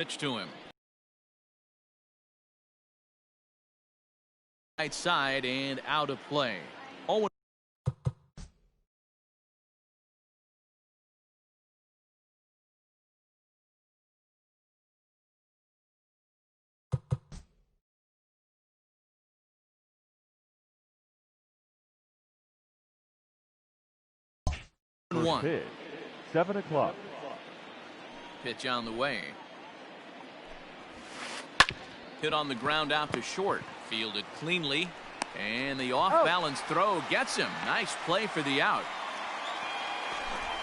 Pitch to him. Right side and out of play. 0 1. Pitch, 7 o'clock. Pitch on the way. Hit on the ground out to short. Fielded cleanly. And the off-balance throw gets him. Nice play for the out.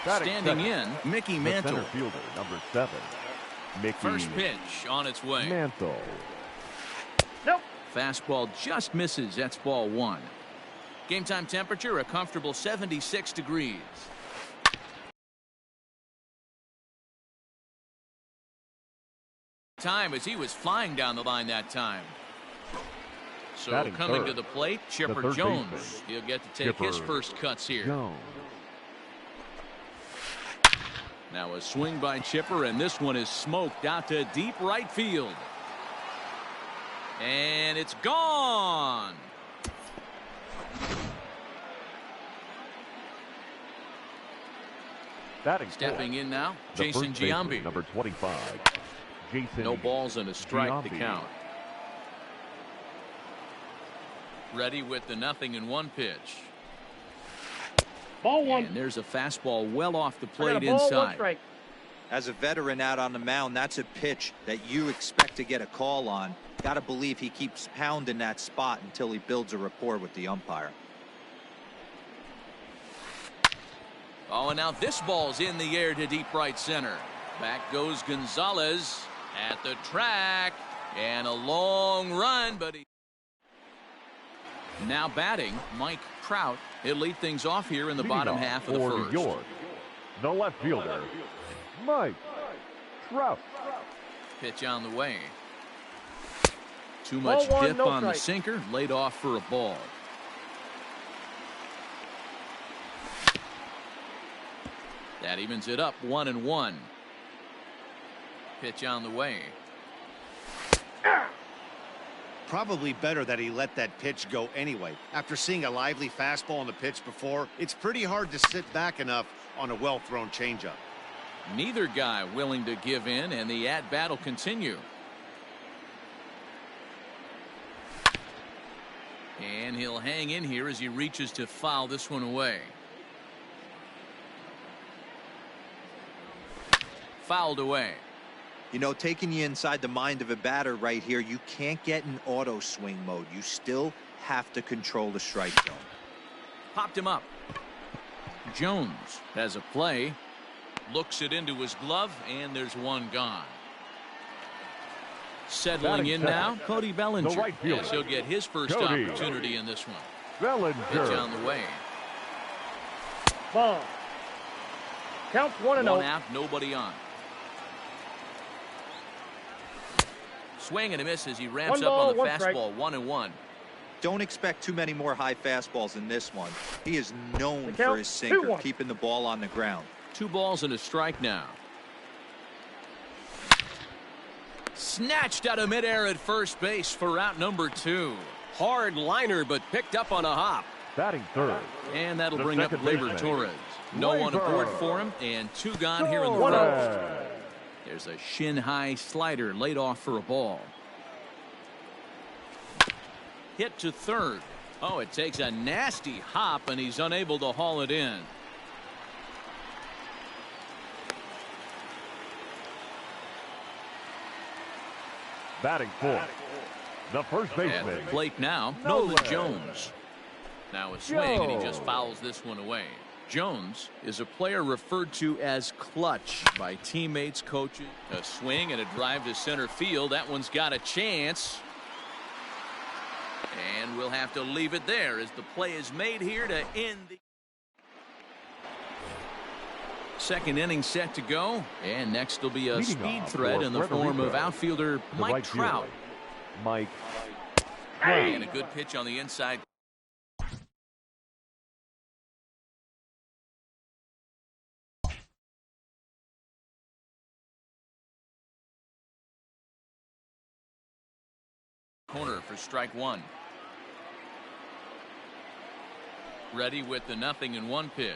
Standing in, Mickey Mantle. Center fielder, number 7. Mickey First pitch on its way. Mantle. Nope. Fastball just misses. That's ball 1. Game time temperature, a comfortable 76 degrees. Time as he was flying down the line that time. So Batting coming third, to the plate, Chipper third Jones. baseman. He'll get to take his first cuts here. Jones. Now a swing by Chipper, and this one is smoked out to deep right field. And it's gone. Batting Stepping fourth, in now, the Jason first baseman, Giambi. number 25. Jason No balls and a strike to Giambi. count. Ready with the 0-1 pitch. Ball 1. And there's a fastball well off the I got plate a ball, 1 inside. strike. As a veteran out on the mound, that's a pitch that you expect to get a call on. Got to believe he keeps pounding that spot until he builds a rapport with the umpire. Oh, and now this ball's in the air to deep right center. Back goes Gonzalez at the track, and a long run, but he now batting Mike Trout. He'll lead things off here in the Leading bottom off half of the for first. New York, the left fielder, Mike Trout. Pitch on the way. Too much Ball 1, dip no on the strike. sinker, laid off for a ball. That evens it up 1-1. Pitch on the way. Probably better that he let that pitch go anyway. After seeing a lively fastball on the pitch before, it's pretty hard to sit back enough on a well-thrown changeup. Neither guy willing to give in, and the at-bat will continue. And he'll hang in here as he reaches to foul this one away. Fouled away. You know, taking you inside the mind of a batter right here, you can't get in auto swing mode. You still have to control the strike zone. Popped him up. Jones has a play. Looks it into his glove, and there's one gone. Settling Batting in second, now, Cody Bellinger. the right fielder, Yes, he'll get his first Cody opportunity in this one. Pitch Bellinger. on the way. Ball. Counts 1-0. One out, nobody on. Swing and a miss as he ramps One up on the ball, 1 strike. fastball. 1-1. Don't expect too many more high fastballs in this one. He is known The for count, his sinker, 2-1. keeping the ball on the ground. 2 balls and a strike now. Snatched out of midair at first base for out number 2. Hard liner, but picked up on a hop. Batting third, And that'll The bring up second Labor baseman, Torres. No one Labor. aboard for him, and 2 gone here in the One out. first. There's a shin-high slider laid off for a ball. Hit to third. Oh, it takes a nasty hop, and he's unable to haul it in. Batting fourth, the first At baseman, the plate now, Nolan Nolan Jones. Now a swing, and he just Jones. fouls this one away. Jones is a player referred to as clutch by teammates, coaches. A swing and a drive to center field. That one's got a chance. And we'll have to leave it there as the play is made here to end the second inning set to go. And next will be a Leading speed off threat for in the Puerto form of Rico, outfielder the Mike right fielder, Trout. Mike And a good pitch on the inside. Corner for strike one. Ready with the 0-1 pitch.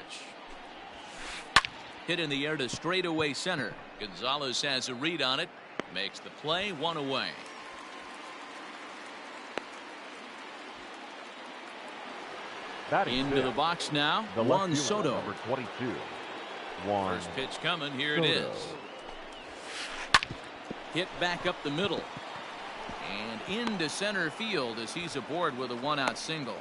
Hit in the air to straightaway center. Gonzalez has a read on it. Makes the play, 1 away. Into the box now, Juan Soto. Number 22. First pitch coming, here it is. Hit back up the middle. And into center field as he's aboard with a 1-out single.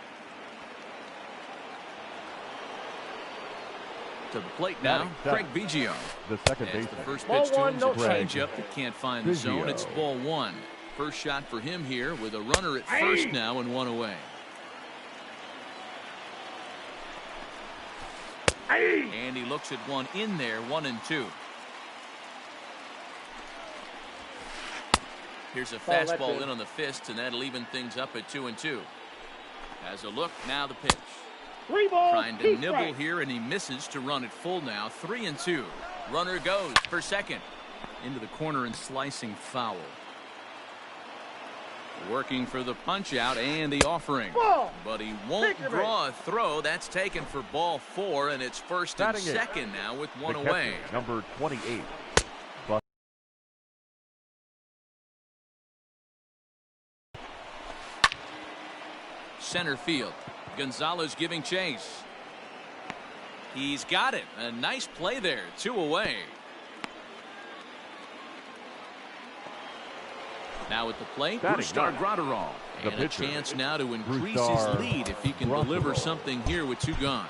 To the plate now, Craig Biggio. The second As baseman. the first pitch to him is a no strike. changeup that can't find the zone. It's ball 1. First shot for him here with a runner at first now and 1 away. And he looks at one in there, 1-2. Here's a fastball in on the fist, and that'll even things up at 2-2. Has a look, now the pitch. 3 balls, Trying to nibble here, and he misses to run it full now. 3-2. Runner goes for second. Into the corner and slicing foul. Working for the punch out and the offering. Ball. But he won't draw a throw. That's taken for ball 4, and it's first and second now with 1 away. Number 28. Center field. Gonzalez giving chase. He's got it. A nice play there. 2 away. Now at the plate, Brusdar Graterol. And a chance now to increase his lead if he can deliver something here with 2 gone.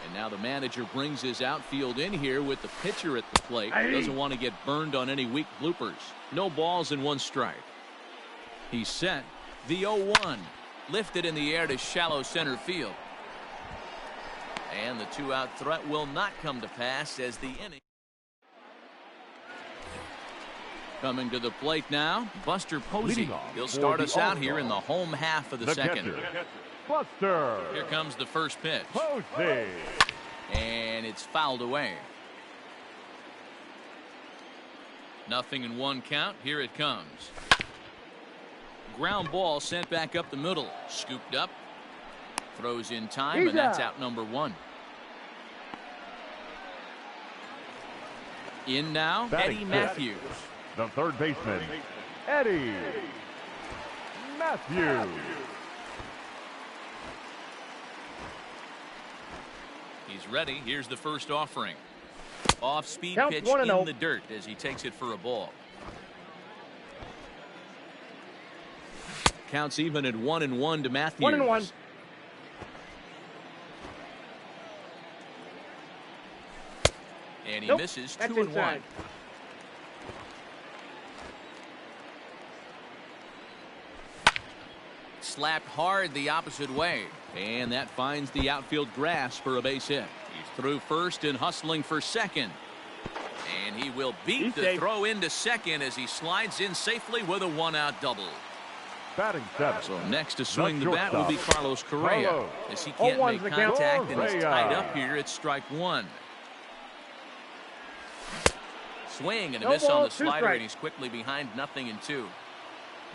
And now the manager brings his outfield in here with the pitcher at the plate. Doesn't want to get burned on any weak bloopers. No balls and 1 strike. He's set. The 0-1. Lifted in the air to shallow center field. And the 2-out threat will not come to pass as the inning. Coming to the plate now, Buster Posey. He'll start us out here in the home half of the second. Buster. Here comes the first pitch. Posey. And it's fouled away. 0-1 count. Here it comes. Ground ball sent back up the middle. Scooped up. Throws in time, and that's out number 1. In now, Eddie Matthews. The third baseman, Eddie Matthews. He's ready. Here's the first offering. Off-speed pitch in the dirt as he takes it for a ball. Counts even at 1-1 to Matthews. 1-1. And he misses 2-1. Slapped hard the opposite way. And that finds the outfield grass for a base hit. He's through first and hustling for second. And he will beat the throw into second as he slides in safely with a 1-out double. Batting 7. So next to swing the bat will be Carlos Correa. As he can't make contact and it's tied up here at strike 1. Swing and a miss on the slider, and he's quickly behind 0-2.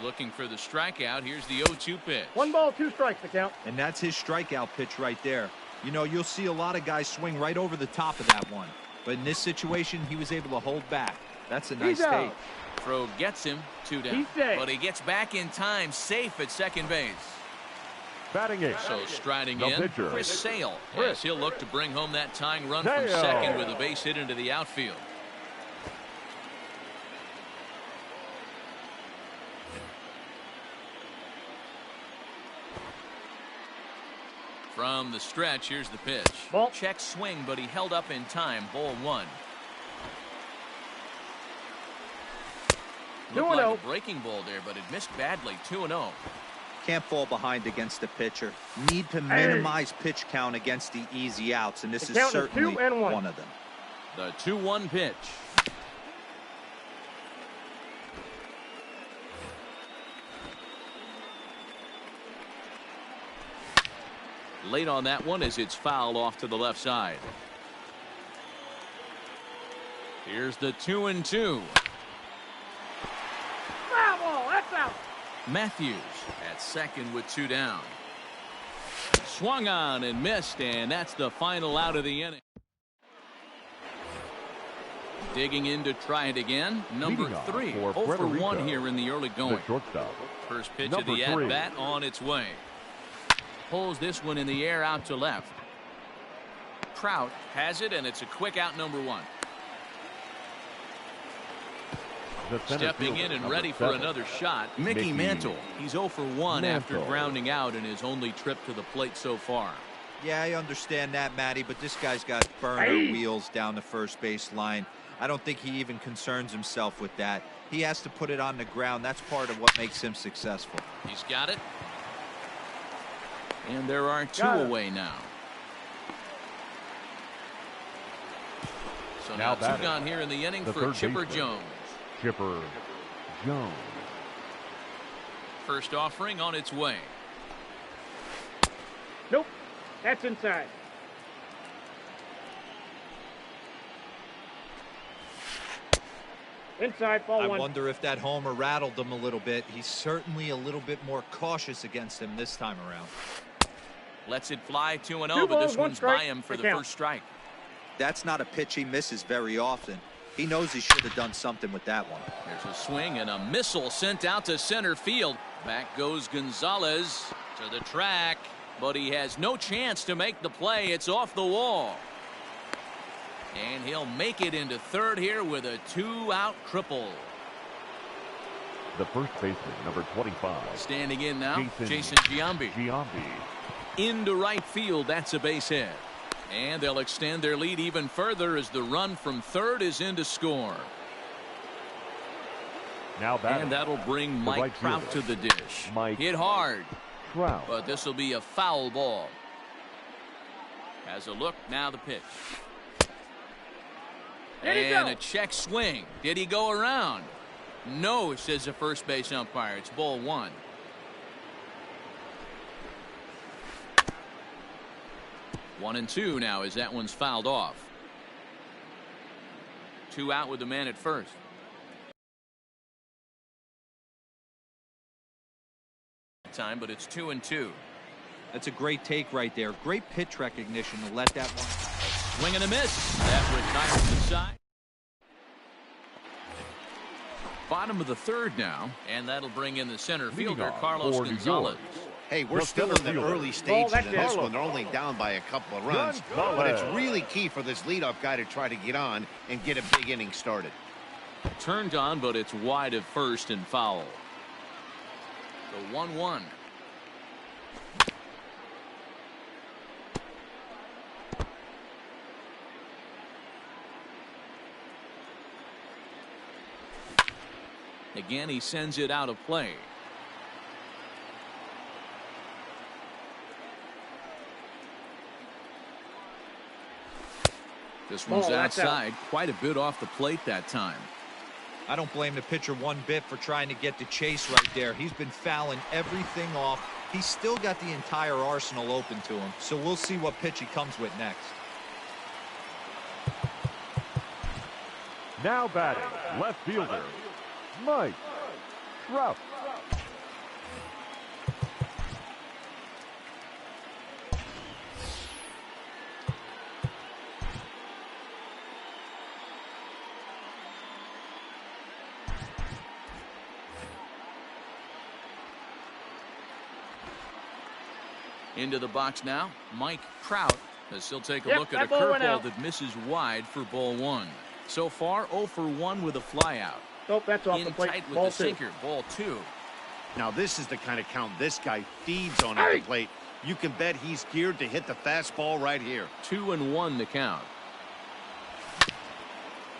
Looking for the strikeout. Here's the 0-2 pitch. 1 ball, 2 strikes to count. And that's his strikeout pitch right there. You know, you'll see a lot of guys swing right over the top of that one. But in this situation, he was able to hold back. That's a nice take. Throw gets him 2 down. But he gets back in time, safe at second base. Batting 8. So striding in, Chris Sale. As he'll look to bring home that tying run from second with a base hit into the outfield. From the stretch, here's the pitch. Ball. Check swing, but he held up in time. Ball 1. Looked like a breaking ball there, but it missed badly. 2-0. Can't fall behind against the pitcher. Need to minimize pitch count against the easy outs, and this is certainly one of them. The 2-1 pitch. Late on that one as it's fouled off to the left side. Here's the 2-2. Foul ball, that's out. Matthews At second with 2 down. Swung on and missed, and that's the final out of the inning. Digging in to try it again. Number 3. 0 for 1 here in the early going. First pitch of the at-bat on its way. Pulls this one in the air out to left. Trout has it, and it's a quick out, number 1. Stepping in and ready for another shot, Mickey Mantle. He's 0 for 1 after grounding out in his only trip to the plate so far. Yeah, I understand that, Matty, but this guy's got burner wheels down the first base line. I don't think he even concerns himself with that. He has to put it on the ground. That's part of what makes him successful. He's got it. And there are 2 away now. So now 2 gone here in the inning for Chipper Jones. Chipper Jones. First offering on its way. Nope. That's inside. Inside, ball 1. I wonder if that homer rattled him a little bit. He's certainly a little bit more cautious against him this time around. Lets it fly 2-0, but this one's by him for the first strike. That's not a pitch he misses very often. He knows he should have done something with that one. There's a swing and a missile sent out to center field. Back goes Gonzalez to the track, but he has no chance to make the play. It's off the wall. And he'll make it into third here with a 2-out triple. The first baseman, number 25. Standing in now, Jason Giambi. Into right field, that's a base hit. And they'll extend their lead even further as the run from third is in to score. Now and that'll bring Mike Trout to the dish. Hit hard. Trout. But this will be a foul ball. Has a look, now the pitch. And a check swing. Did he go around? No, says the first base umpire. It's ball 1. One and 2 now as that one's fouled off. 2 out with the man at first. Time, but it's 2-2. That's a great take right there. Great pitch recognition to let that one. Swing and a miss. That retires the side. Bottom of the third now, and that'll bring in the center fielder, Carlos Gonzalez. Hey, we're still in the early stages of this one. They're only down by a couple of runs, but it's really key for this leadoff guy to try to get on and get a big inning started. Turned on, but it's wide of first and foul. The 1-1. Again, he sends it out of play. This one's outside, quite a bit off the plate that time. I don't blame the pitcher one bit for trying to get the chase right there. He's been fouling everything off. He's still got the entire arsenal open to him, so we'll see what pitch he comes with next. Now batting, left fielder, Mike Trout. Into the box now, Mike Trout, as he'll take a look at a curveball that misses wide for ball 1. So far, 0 for 1 with a flyout. Nope, that's off the plate. In tight with ball the 2. sinker, ball 2. Now this is the kind of count this guy feeds on at the plate. You can bet he's geared to hit the fastball right here. 2-1 the count.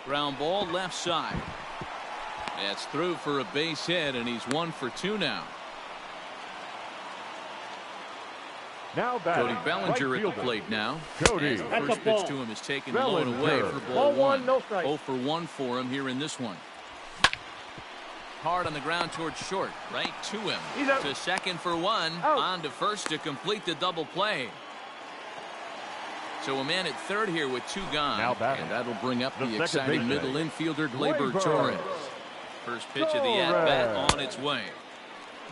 Ground ball left side. That's through for a base hit, and he's 1 for 2 now. Now batting, Cody Bellinger right at the plate now. Cody. As the first pitch to him is taken blown away for ball 1. No strike. 0 for 1 for him here in this one. Hard on the ground towards short, right to him. To second for 1, on to first to complete the double play. So a man at third here with 2 gone, and that'll bring up the exciting middle infielder Gleyber Torres. First pitch of the at-bat on its way.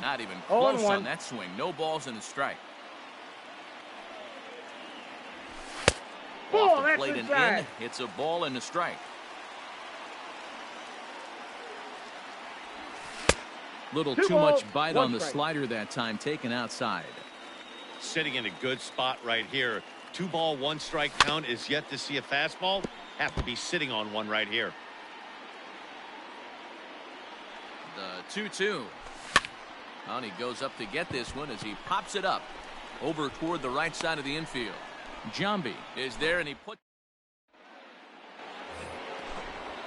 Not even 0-1. close on that swing. No balls and a strike. Ball, Off the that's plate and inside. in. It's a ball and a strike. Little Two too balls, much bite one on the strike. slider that time, taken outside. Sitting in a good spot right here. 2 ball, 1 strike count is yet to see a fastball. Have to be sitting on one right here. The 2-2. And he goes up to get this one as he pops it up over toward the right side of the infield. Giambi is there, and he put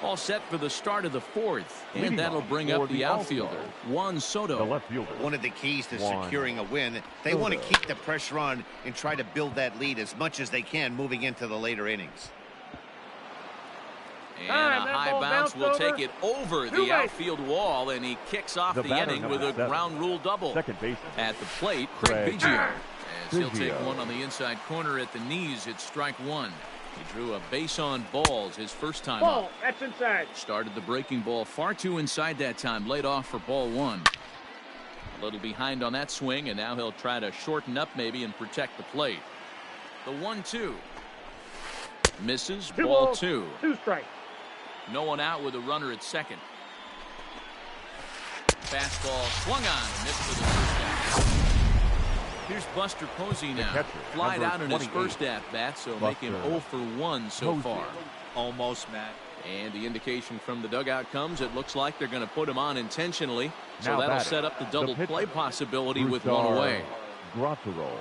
all set for the start of the 4th, and Leading that'll off bring for up the the outfielder, All-Star. Juan The Soto. left fielder. One of the keys to Juan securing a win, they want to keep the pressure on and try to build that lead as much as they can moving into the later innings. And Time, a that high ball bounce will bounced over. take it over Two the base. outfield wall, and he kicks off The the batter, inning number with a 7. ground rule double. Second baseman. At the plate, Craig Craig Biggio. As he'll take Biggio. one on the inside corner at the knees, it's strike 1. He drew a base on balls his first time Ball, up. that's inside. Started the breaking ball far too inside that time, laid off for ball 1. A little behind on that swing, and now he'll try to shorten up maybe and protect the plate. The 1-2. Misses, 2 ball balls, 2. 2 strikes. No one out with a runner at second. Fastball swung on and missed for the first out. Here's Buster Posey now. catcher, Flied number out in his 28. first at-bat, so make him Buster 0 for 1 so Posey. far. Almost, Matt. And the indication from the dugout comes, it looks like they're going to put him on intentionally. So Now that'll batting, set up the double pitcher, play possibility with one Brusdar away. Graterol.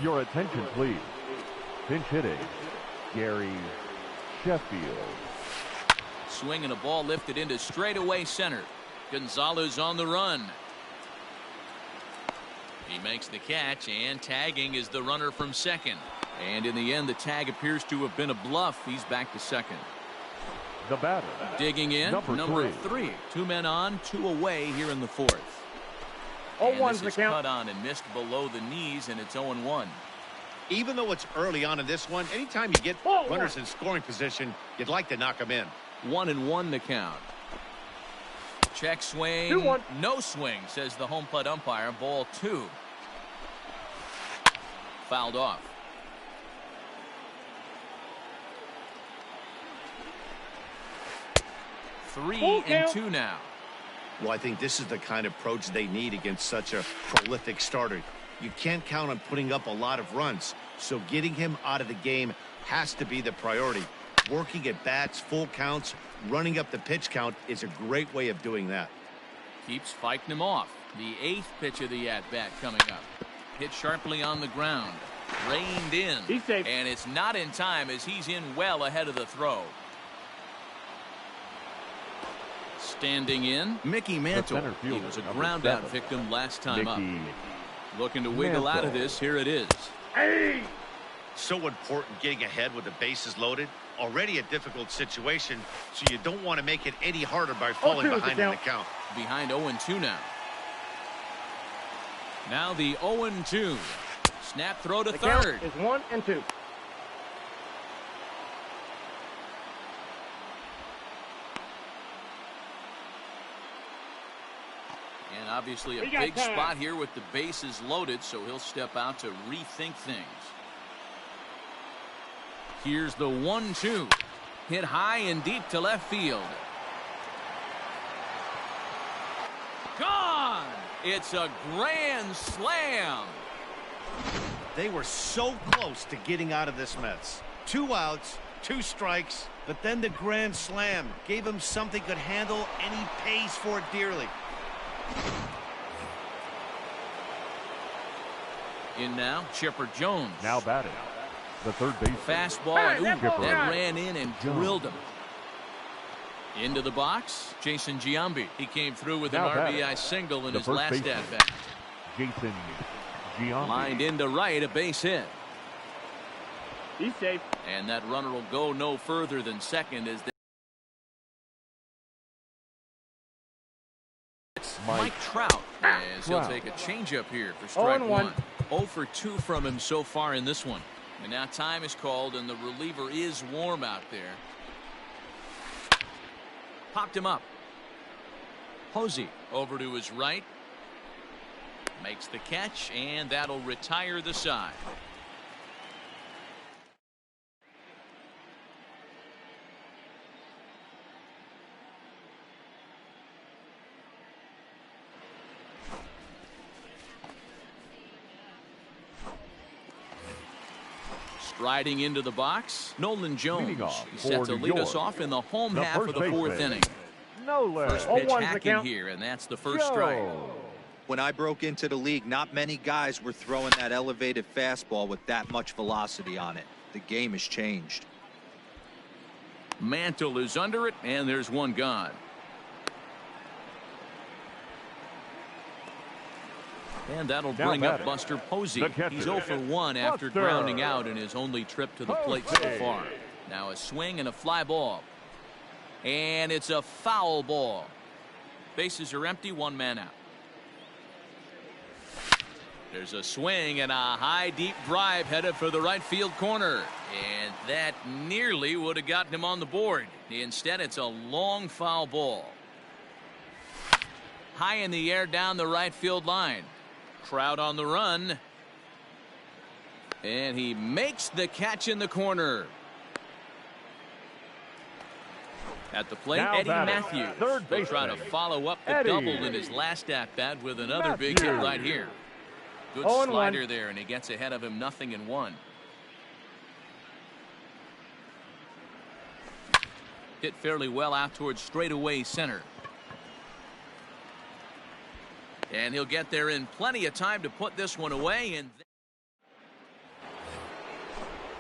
Your attention, please. Pinch hitting, Gary Sheffield. Swing and a ball lifted into straightaway center. Gonzalez on the run. He makes the catch, and tagging is the runner from second. And in the end, the tag appears to have been a bluff. He's back to second. The batter, Digging in, number 3. 3. 2 men on, 2 away here in the 4th. And 0-1's this the is count. cut on and missed below the knees, and it's 0-1. Even though it's early on in this one, anytime you get Ball runners 1. in scoring position, you'd like to knock them in. 1-1 the count. Check swing. 2-1. No swing, says the home plate umpire. Ball 2. Fouled off. Full 3-2 count. now. Well, I think this is the kind of approach they need against such a prolific starter. You can't count on putting up a lot of runs, so getting him out of the game has to be the priority. Working at bats, full counts, running up the pitch count is a great way of doing that. Keeps fighting him off. The 8th pitch of the at-bat coming up. Hit sharply on the ground. Reined in. He's safe. And it's not in time as he's in well ahead of the throw. Standing in, Mickey Mantle. center He fielder, was a number ground 7. out victim last time up. Mickey Looking to wiggle out of Mantle. this. Here it is. Hey! So important getting ahead with the bases loaded. Already a difficult situation, so you don't want to make it any harder by falling 0-2 is the behind in the count. Behind 0-2 now. Now the 0-2. Snap throw to The third. count is 1 and 2. And obviously a We got big time. spot here with the bases loaded, so he'll step out to rethink things. Here's the 1-2. Hit high and deep to left field. Gone! It's a grand slam. They were so close to getting out of this mess. 2 outs, 2 strikes, but then the grand slam gave him something could handle, and he pays for it dearly. In now, Chipper Jones. Now batting, the third baseman. Fastball, Hey, and that ooh, ball that got it. ran in and Jones. drilled him. Into the box, Jason Giambi. He came through with an Now batting, RBI single in the his first last baseman. at-bat. Jason Giambi. Lined into right, a base hit. He's safe. And that runner will go no further than second as they Mike Trout, as he'll take a changeup here for strike 1. 0 for 2 from him so far in this one. And now time is called, and the reliever is warm out there. Popped him up. Posey over to his right. Makes the catch, and that'll retire the side. Striding into the box, Nolan Jones. He's set to lead us off in the home half of the 4th inning. First pitch hacking here, and that's the first strike. When I broke into the league, not many guys were throwing that elevated fastball with that much velocity on it. The game has changed. Mantle is under it, and there's one gone. And that'll bring up Buster Posey. He's 0 for 1 after grounding out in his only trip to the plate so far. Now a swing and a fly ball. And it's a foul ball. Bases are empty, 1 man out. There's a swing and a high deep drive headed for the right field corner. And that nearly would have gotten him on the board. Instead, it's a long foul ball. High in the air down the right field line. Trout on the run. And he makes the catch in the corner. At the plate, Eddie Matthews. They'll try to follow up the double in his last at-bat with another big hit right here. Good slider there, and he gets ahead of him, 0-1. Hit fairly well out towards straightaway center. And he'll get there in plenty of time to put this one away. And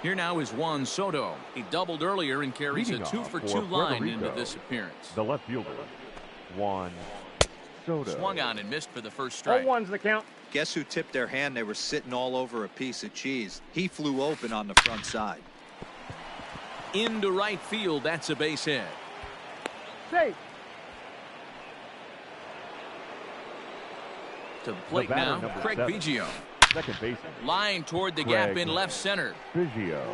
here now is Juan Soto. He doubled earlier and carries a 2-for-2 line into this appearance. The left fielder, Juan Soto. Swung on and missed for the first strike. 0-1's the count. Guess who tipped their hand? They were sitting all over a piece of cheese. He flew open on the front side. Into right field. That's a base hit. Safe. To the plate now, Craig Biggio. Second baseman. Line toward the gap in left center. Biggio.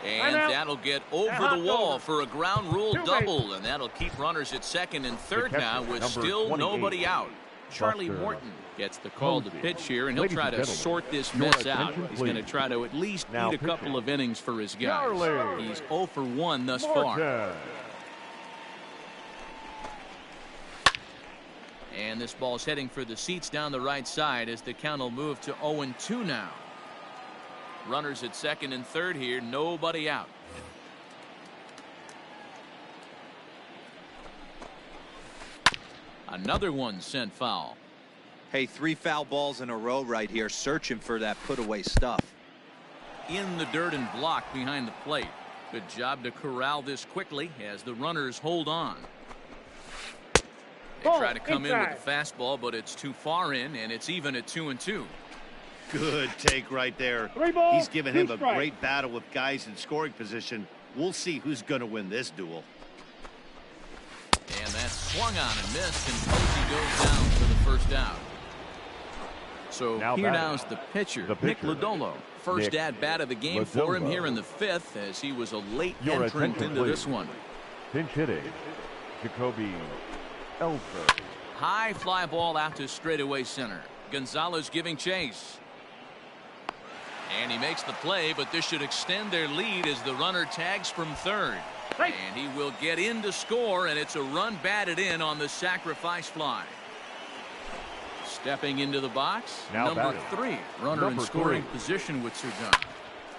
And that'll get over the wall for a ground rule double. And that'll keep runners at second and third now with still nobody out. Charlie Morton gets the call to pitch here, and he'll try to sort this mess out. He's going to try to at least eat a couple of innings for his guys. He's 0 for 1 thus far. And this ball's heading for the seats down the right side as the count will move to 0-2 now. Runners at second and third here, nobody out. Another one sent foul. Hey, 3 foul balls in a row right here, searching for that put-away stuff. In the dirt and blocked behind the plate. Good job to corral this quickly as the runners hold on. They try to come in with the fastball, but it's too far in, and it's even at 2-2. Good take right there. He's given him a great battle with guys in scoring position. We'll see who's going to win this duel. And that's swung on and missed, and Posey goes down for the first out. So now's the pitcher, Nick Lodolo. First at-bat of the game for him here in the 5th, as he was a late entrant into this one. Pinch hitting, Jacoby Ellsbury. High fly ball out to straightaway center. Gonzalez giving chase. And he makes the play, but this should extend their lead as the runner tags from third. And he will get in to score, and it's a run batted in on the sacrifice fly. Stepping into the box, number 3. Runner in scoring position with Sergan.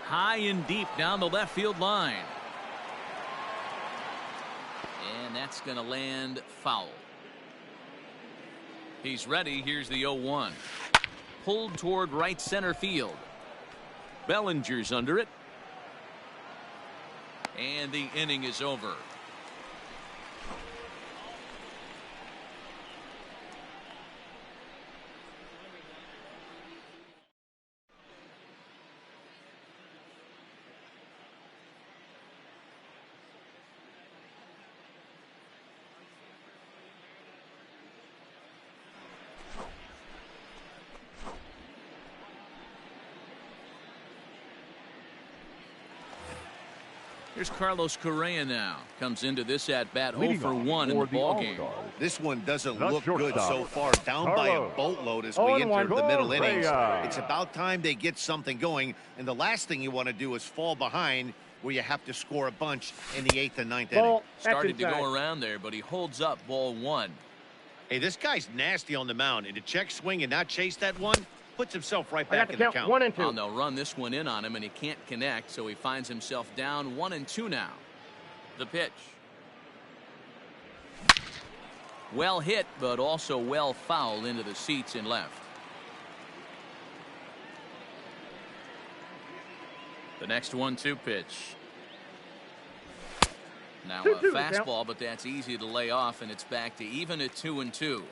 High and deep down the left field line. And that's going to land foul. He's ready. Here's the 0-1. Pulled toward right center field. Bellinger's under it. And the inning is over. Here's Carlos Correa now. Comes into this at-bat 0 for 1 in the ballgame. This one doesn't look good so far. Down by a boatload as we enter the middle innings. It's about time they get something going. And the last thing you want to do is fall behind where you have to score a bunch in the 8th and 9th inning. Started to go around there, but he holds up ball 1. Hey, this guy's nasty on the mound. And to check swing and not chase that one, puts himself right back in the count. 1 and 2. Well, they'll run this one in on him, and he can't connect, so he finds himself down 1 and 2 now. The pitch. Well hit, but also well fouled into the seats in left. The next 1-2 pitch. Now a fastball, but that's easy to lay off, and it's back to even at 2 and 2.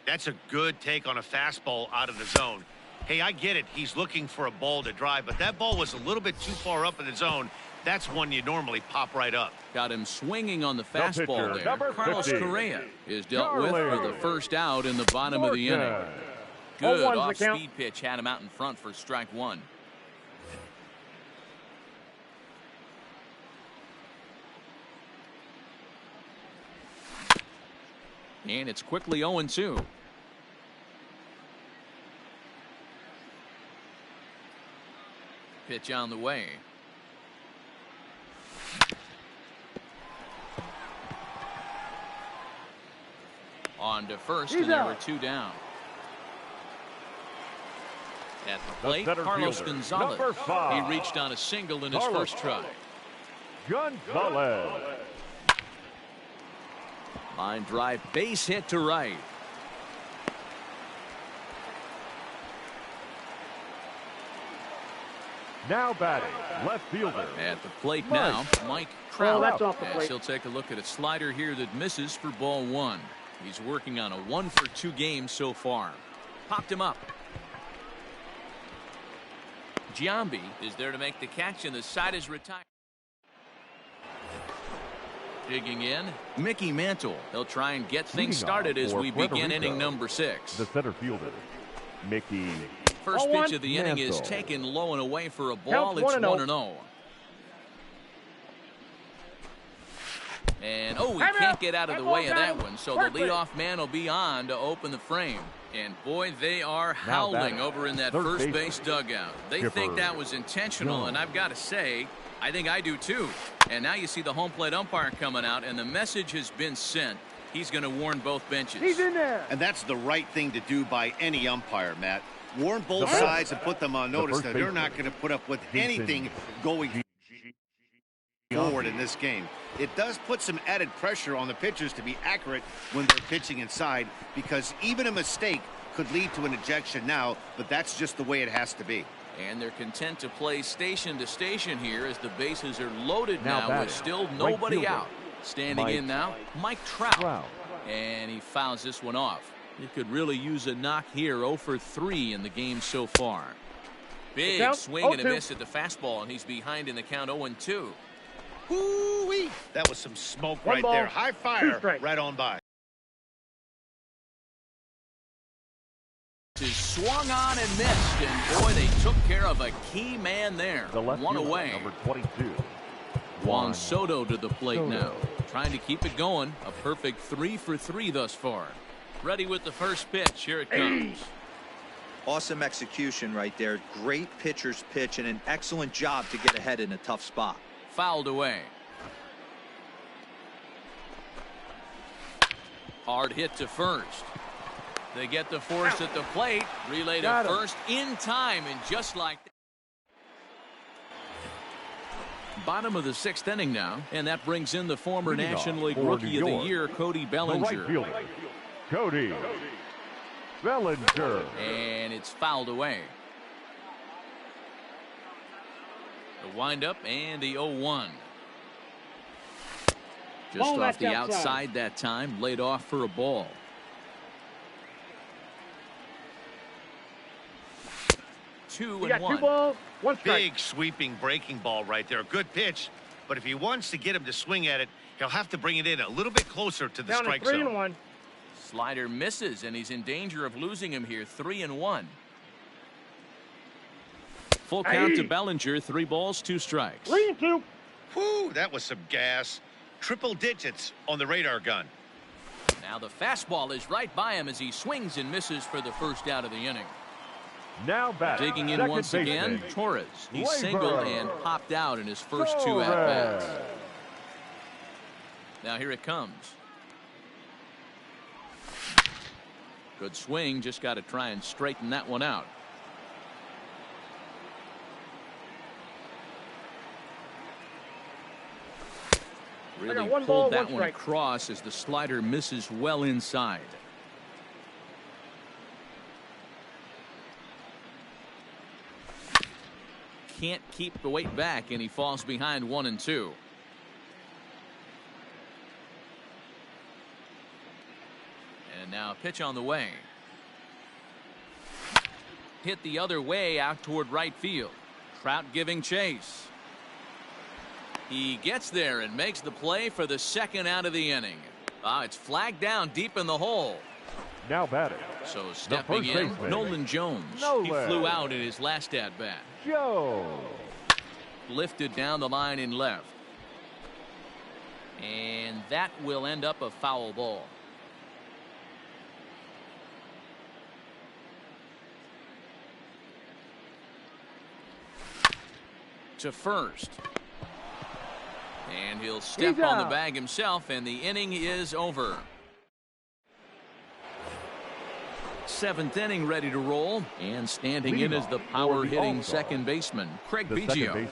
That's a good take on a fastball out of the zone. Hey, I get it. He's looking for a ball to drive, but that ball was a little bit too far up in the zone. That's one you normally pop right up. Got him swinging on the fastball there. Number Carlos 50. Correa is dealt with for the first out in the bottom of the inning. Good off-speed pitch had him out in front for strike 1. And it's quickly 0-2. Pitch on the way. On to first, and there were 2 down. At the plate, Carlos Gonzalez. He reached on a single in his first try. Gonzalez. Line drive, base hit to right. Now batting, left fielder. At the plate now, Mike Trout. That's off the plate. He'll take a look at a slider here that misses for ball 1. He's working on a 1 for 2 game so far. Popped him up. Giambi is there to make the catch, and the side is retired. Digging in, Mickey Mantle. He'll try and get things started as we begin inning number 6. The center fielder, Mickey. First pitch of the inning is taken low and away for a ball. It's 1-0. And he can't get out of the way of that one, so the leadoff man will be on to open the frame. And boy, they are howling over in that first base dugout. They think that was intentional, and I've got to say, I think I do too. And now you see the home plate umpire coming out, and the message has been sent. He's going to warn both benches. He's in there. And that's the right thing to do by any umpire, Matt. Warn both sides and put them on notice that they're not going to put up with anything going forward in this game. It does put some added pressure on the pitchers to be accurate when they're pitching inside, because even a mistake could lead to an ejection now, but that's just the way it has to be. And they're content to play station to station here as the bases are loaded now with still nobody out. Standing in now, Mike Trout. And he fouls this one off. He could really use a knock here. 0 for 3 in the game so far. Big swing and a miss at the fastball, and he's behind in the count 0-2. Woo-wee. That was some smoke right there. High fire right on by. Swung on and missed, and boy, they took care of a key man there. One away. Number 22. Juan Soto to the plate now, trying to keep it going. A perfect 3 for 3 thus far. Ready with the first pitch. Here it comes. Awesome execution right there. Great pitcher's pitch and an excellent job to get ahead in a tough spot. Fouled away. Hard hit to first. They get the force at the plate. Relay to first in time, and just like that. Bottom of the 6th inning now, and that brings in the former National League Rookie of the Year, Cody Bellinger. The right fielder, Cody Bellinger. And it's fouled away. The windup and the 0-1. Just off the outside that time, laid off for a ball. You got 2 balls, 1 strike. Big sweeping breaking ball right there. Good pitch, but if he wants to get him to swing at it, he'll have to bring it in a little bit closer to the strike zone. 3-1. Slider misses, and he's in danger of losing him here. 3-1. Full count to Bellinger. 3 balls, 2 strikes. 3-2. Whew, that was some gas. Triple digits on the radar gun. Now the fastball is right by him as he swings and misses for the first out of the inning. Now batting. Digging in second once again, baseman, Torres. He Labor. singled and popped out in his first two at-bats. Now here it comes. Good swing, just got to try and straighten that one out. Really pulled that one across as the slider misses well inside. Can't keep the weight back, and he falls behind 1-2. And now a pitch on the way. Hit the other way out toward right field. Trout giving chase. He gets there and makes the play for the second out of the inning. It's flagged down deep in the hole. Now batting. So stepping in, baseman, Nolan Jones. He flew out in his last at-bat. Lifted down the line in left. And that will end up a foul ball. To first. And he'll step on the bag himself, and the inning is over. Seventh inning ready to roll, and standing in is the power-hitting second baseman, Craig Biggio.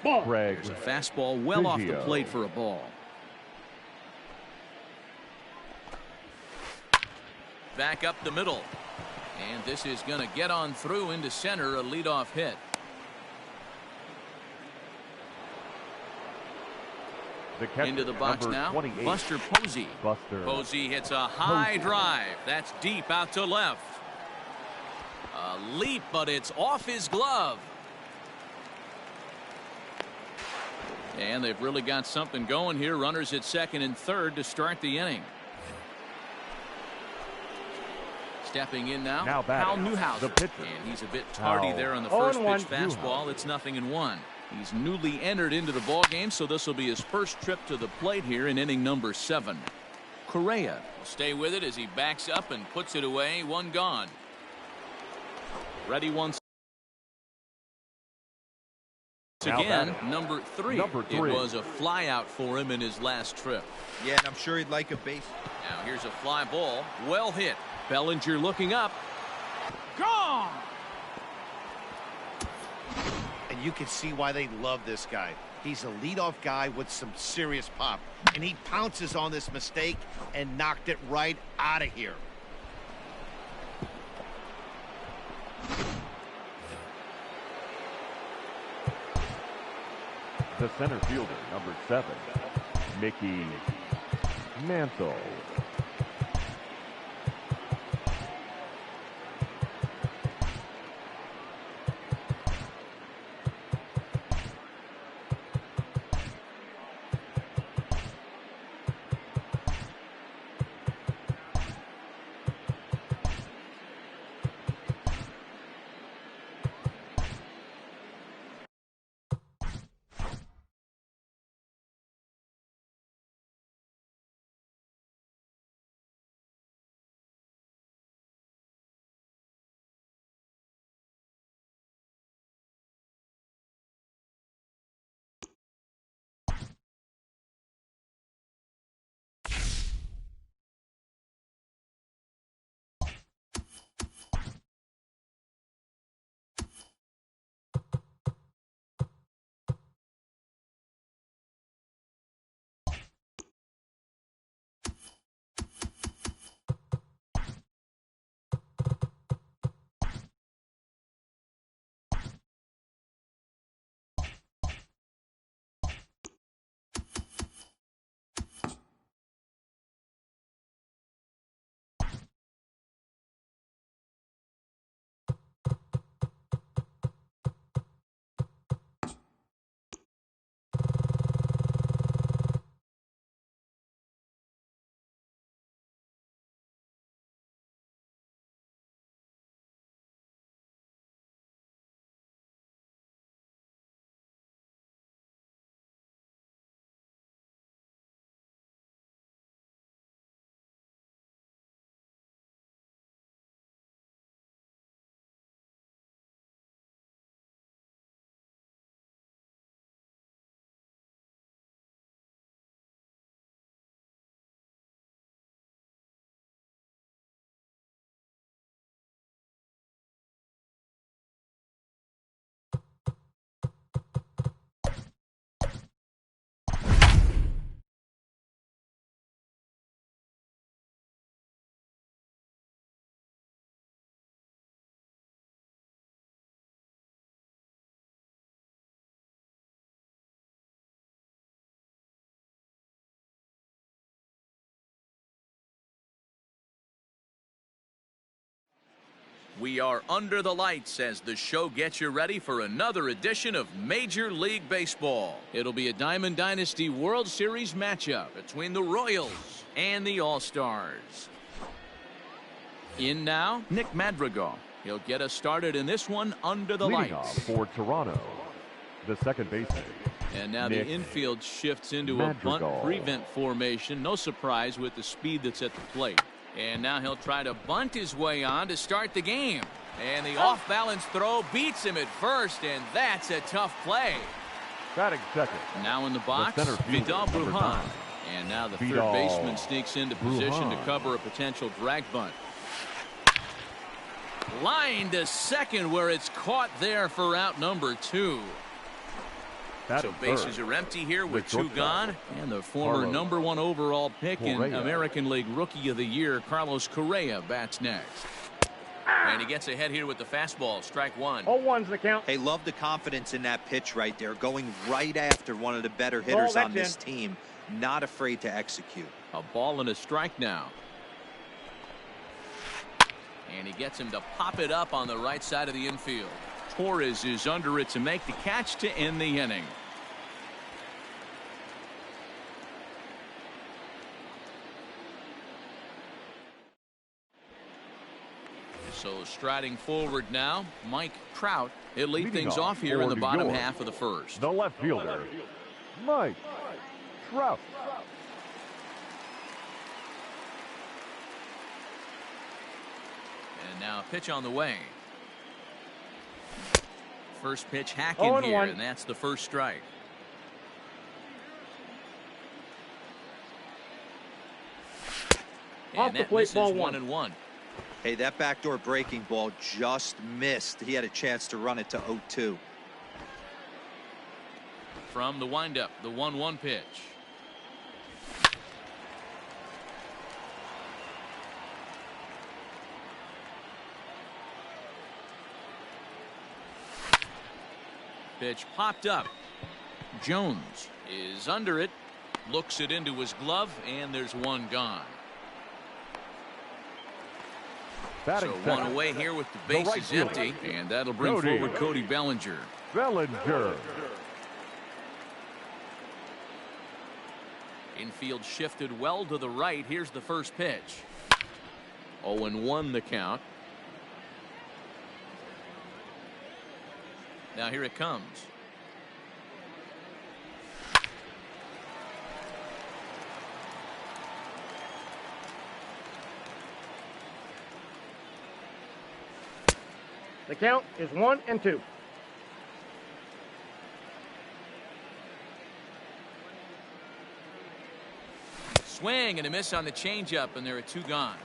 There's a fastball well off the plate for a ball. Back up the middle. And this is going to get on through into center, a leadoff hit. Into the box now, Buster Posey. Posey hits a high drive. That's deep out to left. A leap, but it's off his glove. And they've really got something going here. Runners at second and third to start the inning. Stepping in now Hal Newhouser. And he's a bit tardy there on the first pitch fastball. It's 0-1. He's newly entered into the ball game, so this will be his first trip to the plate here in inning number 7. Correa will stay with it as he backs up and puts it away. One gone. Ready once again. Number three. It was a fly out for him in his last trip. Yeah, and I'm sure he'd like a base. Now here's a fly ball. Well hit. Bellinger looking up. Gone. And you can see why they love this guy. He's a leadoff guy with some serious pop. And he pounces on this mistake and knocked it right out of here. The center fielder, number 7, Mickey Mantle. We are under the lights as the show gets you ready for another edition of Major League Baseball. It'll be a Diamond Dynasty World Series matchup between the Royals and the All-Stars. In now, Nick Madrigal. He'll get us started in this one under the lights. Off for Toronto, the second baseman. And now Nick the infield shifts into Madrigal. a bunt-prevent formation. No surprise with the speed that's at the plate. And now he'll try to bunt his way on to start the game. And the off-balance throw beats him at first, and that's a tough play. Batting second. Now in the box, center fielder, Vidal number Brujan. 9. And now the Vidal third baseman sneaks into position to Brujan. cover a potential drag bunt. Line to second where it's caught there for out number 2. So bases are empty here with 2 gone. And the former #1 overall pick in American League Rookie of the Year, Carlos Correa, bats next. And he gets ahead here with the fastball. Strike 1. 0-1's the count. Hey, love the confidence in that pitch right there. Going right after one of the better hitters on this team. Not afraid to execute. A ball and a strike now. And he gets him to pop it up on the right side of the infield. Torres is under it to make the catch to end the inning. So striding forward now, Mike Trout. He'll lead things off here in the bottom half of the first. The left fielder, Mike Trout. And now a pitch on the way. First pitch hacking here, and that's the first strike. And that misses 1-1. Hey, that backdoor breaking ball just missed. He had a chance to run it to 0-2. From the windup, the 1-1 pitch. Pitch popped up. Jones is under it, looks it into his glove, and there's 1 gone. So 1 away here with the bases empty, and that'll bring forward Cody Bellinger. Bellinger. Infield shifted well to the right. Here's the first pitch. 0-1 the count. Now here it comes. The count is 1-2. Swing and a miss on the changeup, and there are 2 gone.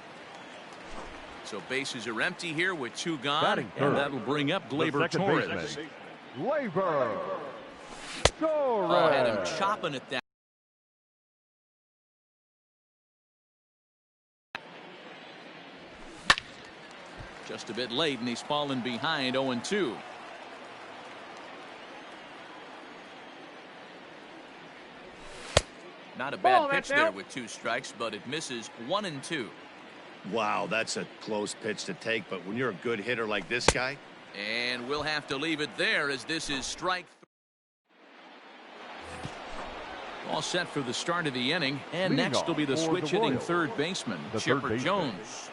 So bases are empty here with 2 gone, and that'll bring up Gleyber Torres. Gleyber Torres. Oh, had him chopping it down. Just a bit late, and he's fallen behind 0-2. Not a bad pitch there with 2 strikes, but it misses 1-2. Wow, that's a close pitch to take, but when you're a good hitter like this guy. And we'll have to leave it there as this is strike 3. All set for the start of the inning, and next will be the switch-hitting third baseman, Chipper Jones.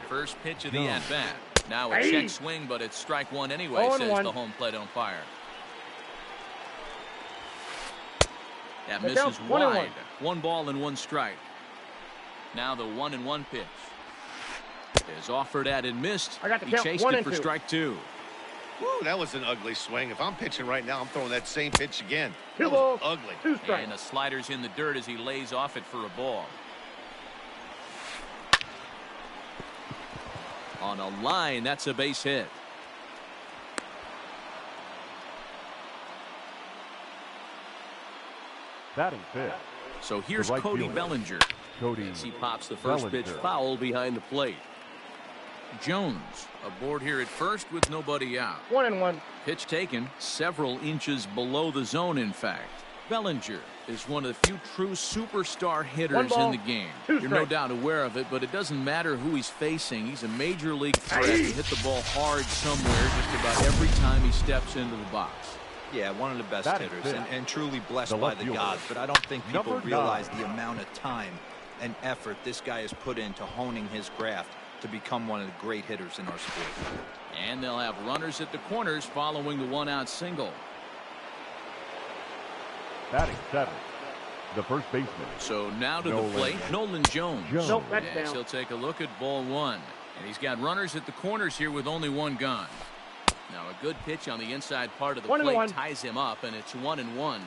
First pitch of the at-bat. Now a check swing, but it's strike 1 anyway, says the home plate umpire. That misses wide. 1 ball and 1 strike. Now the 1-1 pitch is offered at and missed. He chased it for strike 2. Woo, that was an ugly swing. If I'm pitching right now, I'm throwing that same pitch again. 2 balls, ugly. 2 strikes. And the slider's in the dirt as he lays off it for a ball. On a line, that's a base hit. Batting fifth. So here's Cody Bellinger. As he pops the first pitch foul behind the plate. Jones aboard here at first with nobody out. 1-1. Pitch taken several inches below the zone, in fact. Bellinger is one of the few true superstar hitters in the game. You're no doubt aware of it, but it doesn't matter who he's facing. He's a major league threat to hit the ball hard somewhere just about every time he steps into the box. Yeah, one of the best hitters and truly blessed by the gods, but I don't think people realize the amount of time and effort this guy has put into honing his craft to become one of the great hitters in our sport. And they'll have runners at the corners following the one-out single. Batting 7, the first baseman. So now to the plate, Nolan Jones. Nope, that's Yes, down. he'll take a look at ball 1. And he's got runners at the corners here with only 1 gone. Now a good pitch on the inside part of the plate ties him up, and it's 1-1.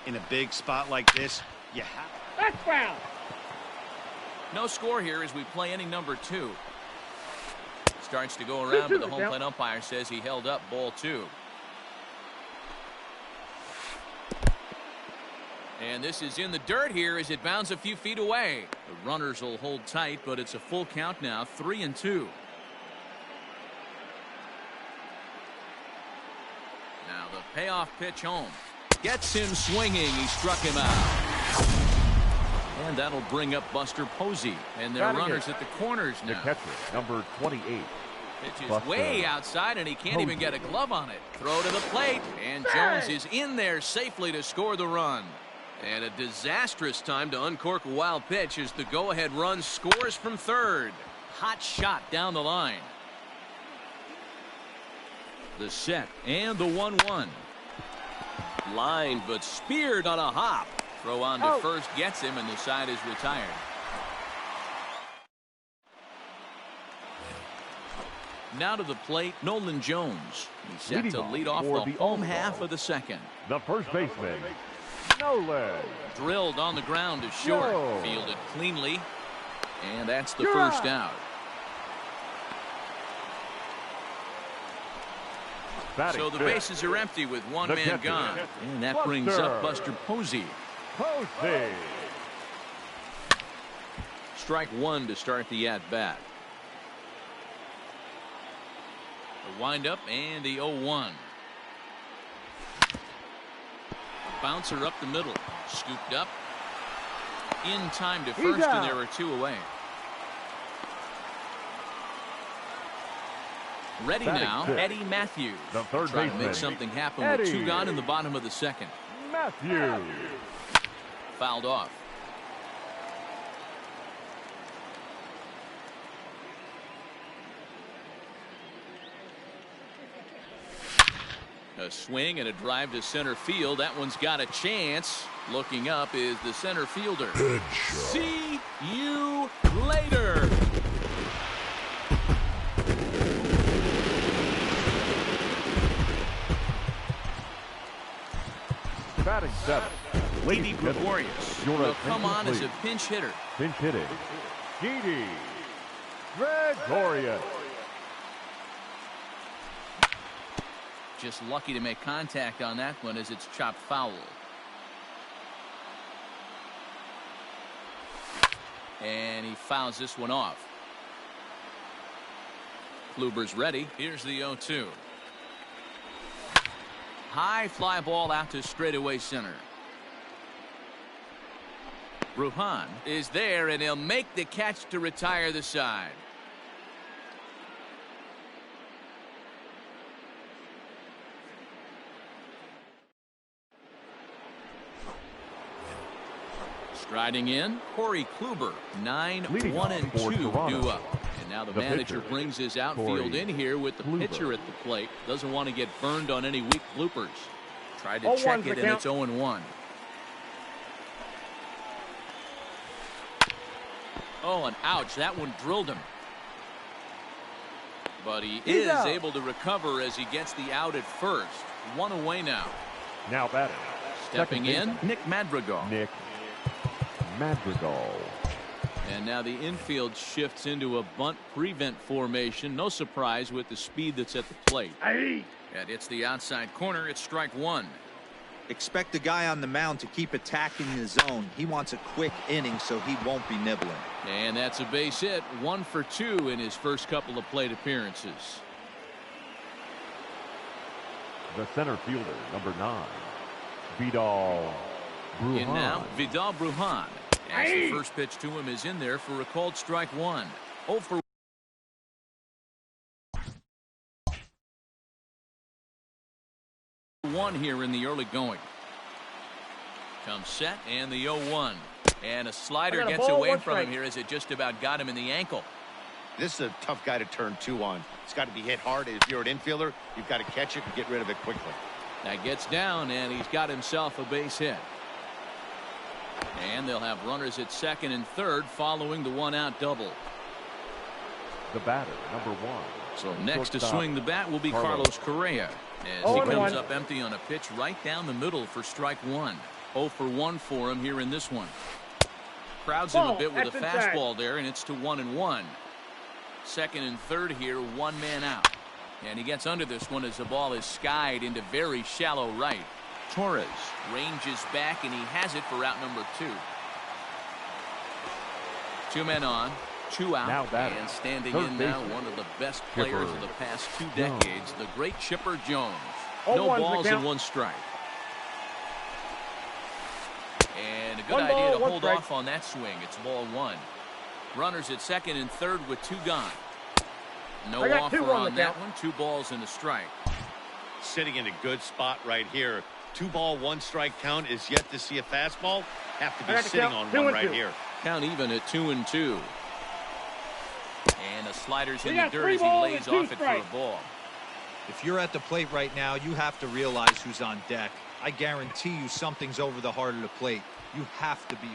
In a big spot like this, you have. That's foul. No score here as we play inning number 2. Starts to go around, but the home plate umpire says he held up ball 2. And this is in the dirt here as it bounds a few feet away. The runners will hold tight, but it's a full count now, 3-2. Now the payoff pitch home. Gets him swinging. He struck him out. And that'll bring up Buster Posey. And their runners at the corners now. The catcher, number 28. Pitch is way outside, and he can't even get a glove on it. Throw to the plate, and Jones is in there safely to score the run. And a disastrous time to uncork a wild pitch as the go-ahead run scores from third. Hot shot down the line. The set and the 1-1. Lined but speared on a hop. Throw on to first gets him, and the side is retired. Now to the plate, Nolan Jones. He's set to lead off the home half of the second. The first baseman, Nolan. Drilled on the ground to short. Fielded cleanly. And that's the first out. So the bases are empty with 1 man gone. And that brings up Buster Posey. Posey. Strike 1 to start the at-bat. The windup and the 0-1. Bouncer up the middle. Scooped up. In time to first, and there are 2 away. Ready now, Eddie Matthews. The third Trying baseman. to make something happen with 2 gone in the bottom of the second. Matthews. Fouled off. A swing and a drive to center field. That one's got a chance. Looking up is the center fielder. See you later. Batting 7. Didi Gregorius will come on as a pinch hitter. Pinch hitting. Didi Gregorius. Just lucky to make contact on that one as it's chopped foul. And he fouls this one off. Kluber's ready. Here's the 0-2. High fly ball out to straightaway center. Ruhan is there, and he'll make the catch to retire the side. Striding in, Corey Kluber, 9-1-2 due up. And now the manager brings his outfield in here with the pitcher at the plate. Doesn't want to get burned on any weak bloopers. Tried to check it, and it's 0-1. Oh, and ouch, that one drilled him. But he is able to recover as he gets the out at first. 1 away now. Now batting. Stepping in, Nick Madrigal. Nick Madrigal. And now the infield shifts into a bunt prevent formation. No surprise with the speed that's at the plate. And it's the outside corner. It's strike 1. Expect the guy on the mound to keep attacking the zone. He wants a quick inning, so he won't be nibbling. And that's a base hit. 1 for 2 in his first couple of plate appearances. The center fielder, number 9. Vidal Brujan. In now, Vidal Brujan. As the first pitch to him is in there for a called strike one. 0 for 1 here in the early going. Comes set and the 0-1. And a slider gets away from him here as it just about got him in the ankle. This is a tough guy to turn 2 on. It's got to be hit hard. If you're an infielder, you've got to catch it and get rid of it quickly. That gets down, and he's got himself a base hit. And they'll have runners at second and third following the 1-out double. The batter, number 1. So next to swing the bat will be Carlos Correa. As he comes up empty on a pitch right down the middle for strike one. 0 for 1 for him here in this one. Crowds him a bit with a fastball there, and it's to 1-1. Second and third here, 1 man out. And he gets under this one as the ball is skied into very shallow right. Torres ranges back, and he has it for out number 2. 2 men on, 2 out, and standing in now one of the best players of the past 2 decades, the great Chipper Jones. No balls and 1 strike. And a good idea to hold off on that swing. It's ball 1. Runners at second and third with 2 gone. No offer on that one. 2 balls and a strike. Sitting in a good spot right here. 2 ball, 1 strike count is yet to see a fastball. Have to be sitting on one right here. Count even at 2-2. And the slider's in the dirt as he lays off it for a ball. If you're at the plate right now, you have to realize who's on deck. I guarantee you something's over the heart of the plate. You have to be.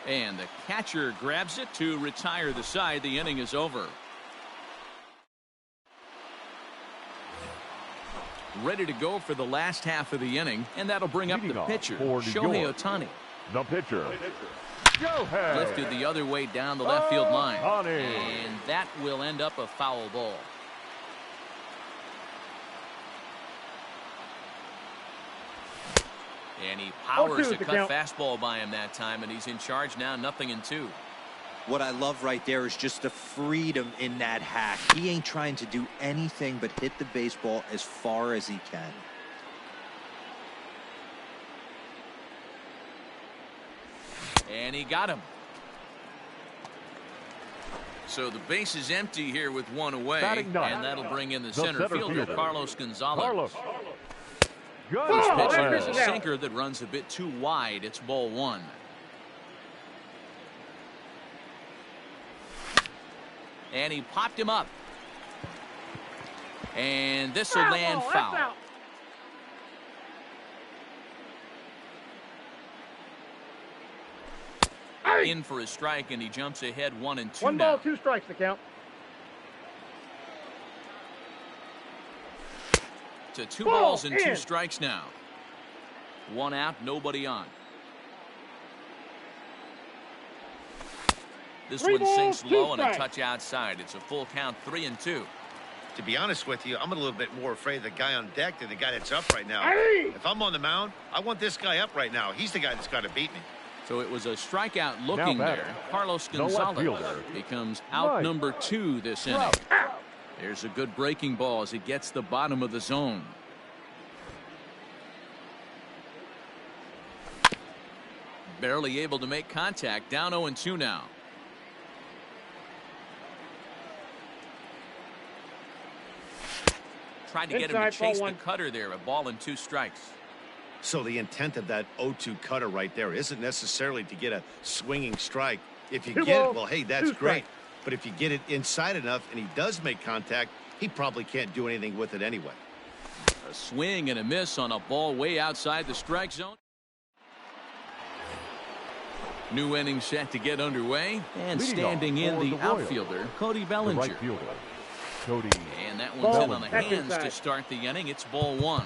And the catcher grabs it to retire the side. The inning is over. Ready to go for the last half of the inning, and that'll bring up the pitcher, Shohei Ohtani. The pitcher, lifted the other way down the left field line, and that will end up a foul ball. And he powers to cut fastball by him that time, and he's in charge now, 0-2. What I love right there is just the freedom in that hack. He ain't trying to do anything but hit the baseball as far as he can. And he got him. So the base is empty here with 1 away, and that'll bring in the center fielder, Carlos Gonzalez. First pitch here is a sinker that runs a bit too wide. It's ball 1. And he popped him up. And this will land foul. In for a strike, and he jumps ahead 1-2 1 now. ball, 2 strikes to count. To 2 balls and 2 strikes now. 1 out, nobody on. This one sinks low and a touch outside. It's a full count, 3-2. To be honest with you, I'm a little bit more afraid of the guy on deck than the guy that's up right now. If I'm on the mound, I want this guy up right now. He's the guy that's got to beat me. So it was a strikeout looking there. Carlos Gonzalez becomes out number 2 this inning. There's a good breaking ball as he gets the bottom of the zone. Barely able to make contact. Down 0-2 now. Tried to get him to chase the cutter there. A ball and 2 strikes. So the intent of that 0-2 cutter right there isn't necessarily to get a swinging strike. If you get it, well, hey, that's great. But if you get it inside enough and he does make contact, he probably can't do anything with it anyway. A swing and a miss on a ball way outside the strike zone. New inning set to get underway, and standing in the outfielder, Cody Bellinger. Right fielder, Cody. And that one's in on the hands to start the inning. It's ball 1.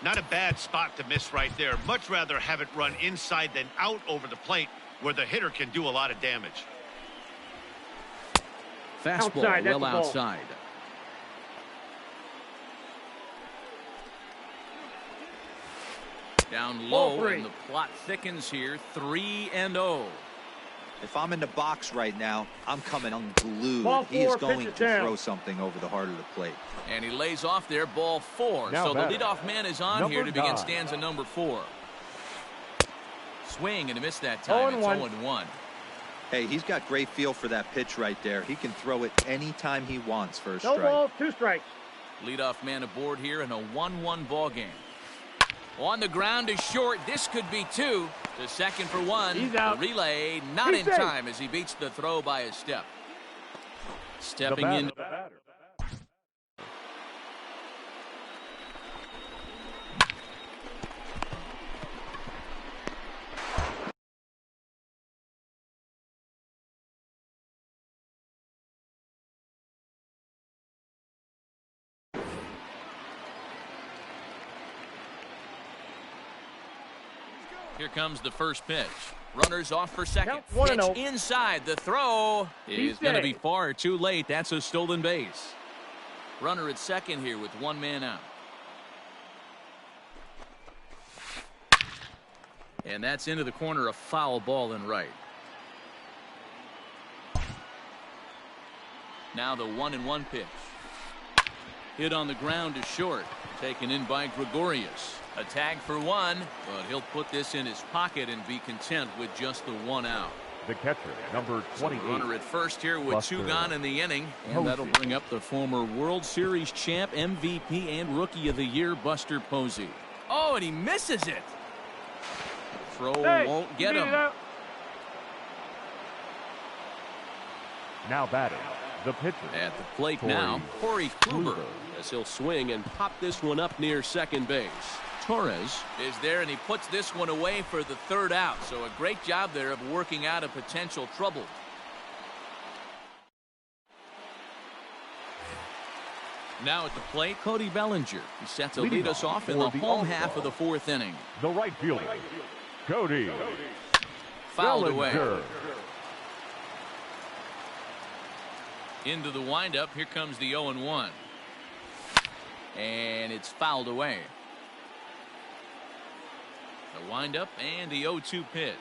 Not a bad spot to miss right there. Much rather have it run inside than out over the plate where the hitter can do a lot of damage. Fastball well outside. Down low, and the plot thickens here. 3-0. If I'm in the box right now, I'm coming unglued. He is going to throw something over the heart of the plate. And he lays off there, ball 4. So the leadoff man is on here to begin stanza number 4. Swing and a miss that time. It's 0-1. Hey, he's got great feel for that pitch right there. He can throw it anytime he wants for a No strike. ball, 2 strikes. Leadoff man aboard here in a 1-1 ball game. On the ground is short. This could be 2. To second for 1. He's out. The relay not He's in safe. time as he beats the throw by a step. Stepping in. Here comes the first pitch. Runners off for second. Count 1-0. Pitch inside. The throw is going to be safe. far too late. That's a stolen base. Runner at second here with 1 man out. And that's into the corner, a foul ball in right. Now the 1-1 pitch. Hit on the ground is short. Taken in by Gregorius. A tag for 1, but he'll put this in his pocket and be content with just the 1 out. The catcher, number 28. So runner at first here with Buster 2 gone in the inning. And Posey. that'll bring up the former World Series champ, MVP, and Rookie of the Year, Buster Posey. Oh, and he misses it. Throw won't get him. Now batting, the pitcher. At the plate Corey now, Corey Kluber. Kluber. As he'll swing and pop this one up near second base. Torres is there, and he puts this one away for the 3rd out. So a great job there of working out a potential trouble. Now at the plate, Cody Bellinger. He's set to lead us off in the home half of the 4th inning. The right fielder, Cody Fouled away. Bellinger. Into the windup. Here comes the 0-1. And it's fouled away. The windup and the 0-2 pitch.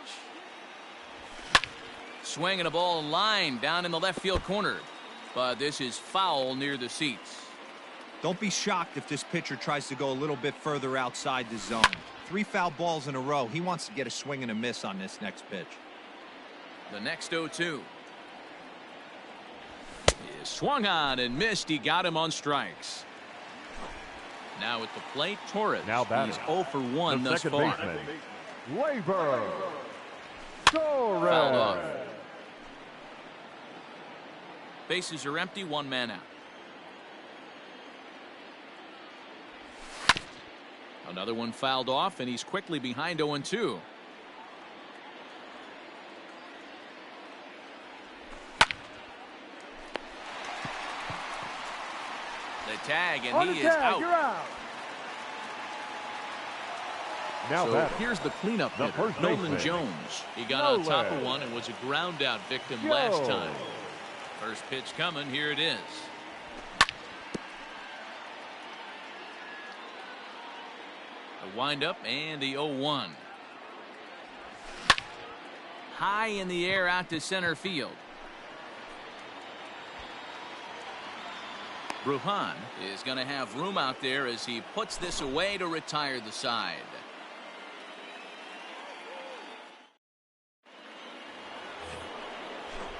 Swinging a ball in line down in the left field corner. But this is foul near the seats. Don't be shocked if this pitcher tries to go a little bit further outside the zone. 3 foul balls in a row. He wants to get a swing and a miss on this next pitch. The next 0-2. Is swung on and missed. He got him on strikes. Now at the plate, Torres. Now batting. He's 0 for 1 The thus second far. baseman, Labor Torres. Fouled off. Bases are empty, 1 man out. Another one fouled off, and he's quickly behind 0-2. The tag, and he is out. You're out. Now So batting, here's the cleanup the hitter, first Nolan baseman, Jones. He got on top of Nolan. one and was a ground out victim Joe. last time. First pitch coming. Here it is. The windup and the 0-1. High in the air out to center field. Bruhan is going to have room out there as he puts this away to retire the side.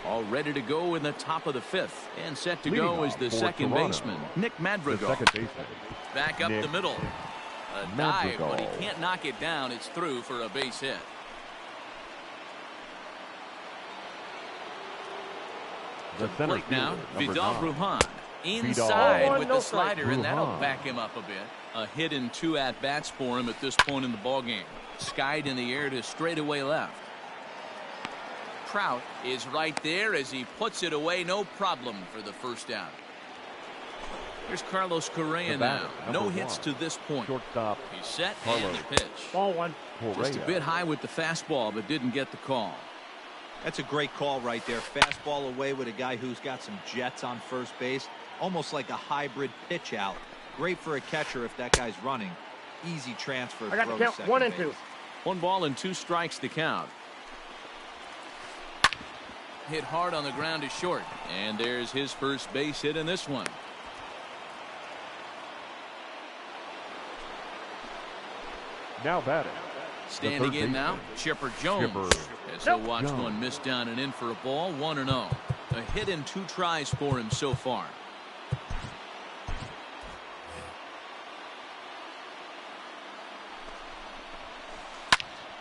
All ready to go in the top of the 5th. And set to Leading go is off the for second Toronto, baseman, Nick the Madrigal. second baseman, Back up Nick the middle. A dive, but he Madrigal. can't knock it down. It's through for a base hit. the center Plate now, fielder, Vidal number 9. Bruhan. Inside Vidal. with No the strike. slider, and that'll Bruhan. back him up a bit. A hit and 2 at-bats for him at this point in the ballgame. Skied in the air to straightaway left. Trout is right there as he puts it away. No problem for the first out. Here's Carlos Correa The batter, now. No number hits 1. to this point. Shortstop, He's set Carlos. and the pitch. Ball 1. Just a Correa. bit high with the fastball, but didn't get the call. That's a great call right there. Fastball away with a guy who's got some jets on first base. Almost like a hybrid pitch out. Great for a catcher if that guy's running. Easy transfer. I got throw the to count. second 1 and base. 2. 1 ball and 2 strikes to count. Hit hard on the ground is short. And there's his first base hit in this one. Now batting, Standing in now, Chipper Jones. As he'll watch one miss down and in for a ball, 1-0. A hit in 2 tries for him so far.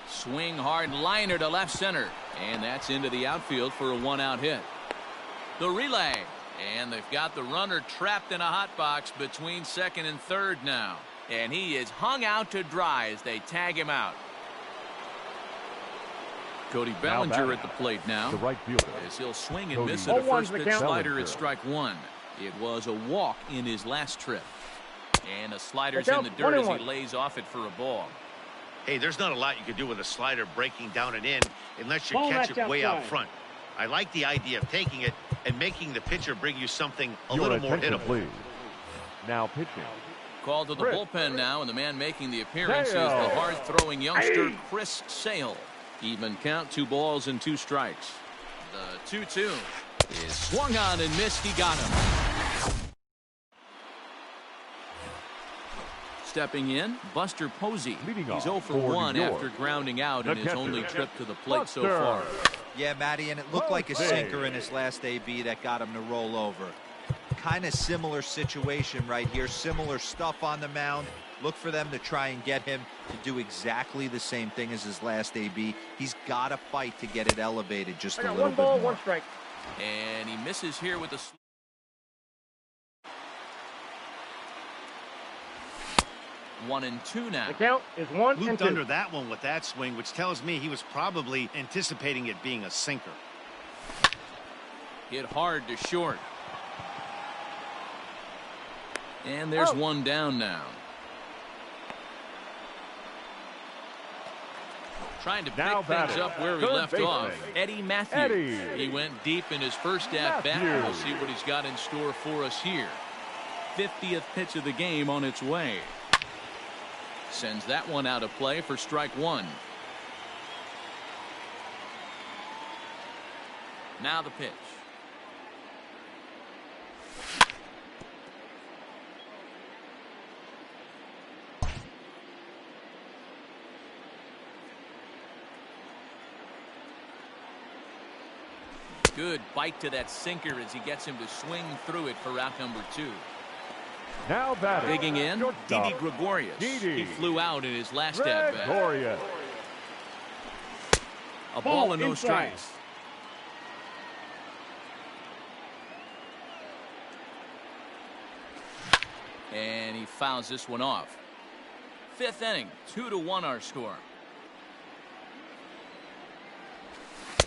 Swing hard liner to left center. And that's into the outfield for a 1-out hit. The relay. And they've got the runner trapped in a hot box between second and third now. And he is hung out to dry as they tag him out. Cody Bellinger at the plate now. The right fielder. As he'll swing and miss at a first pitch slider at strike 1. It was a walk in his last trip. And the slider's in the dirt as he lays off it for a ball. Hey, there's not a lot you can do with a slider breaking down and in unless you catch it way out front. I like the idea of taking it and making the pitcher bring you something a little more hittable. Please. Now pitching. Called to the bullpen now, and the man making the appearance is the hard-throwing youngster Chris Sale. Even count, 2 balls and 2 strikes. The 2-2 is swung on and missed. He got him. Stepping in, Buster Posey. He's 0 for 1 after grounding out in his only trip to the plate so far. Yeah, Matty, and it looked like a sinker in his last AB that got him to roll over. Kind of similar situation right here. Similar stuff on the mound. Look for them to try and get him to do exactly the same thing as his last AB. He's got to fight to get it elevated just a little bit more. 1 ball, 1 strike. And he misses here with a... 1-2 now. The count is 1-2. Looped under that one with that swing, which tells me he was probably anticipating it being a sinker. Hit hard to short. And there's one down now. Trying to pick things up where he left off. Eddie Matthews. He went deep in his first at-bat. We'll see what he's got in store for us here. 50th pitch of the game on its way. Sends that one out of play for strike 1. Now the pitch. Good bite to that sinker as he gets him to swing through it for out number 2. Now batting. Digging in, Didi Gregorius. He flew out in his last at-bat. A ball and no strikes. And he fouls this one off. 5th inning, 2-1 our score.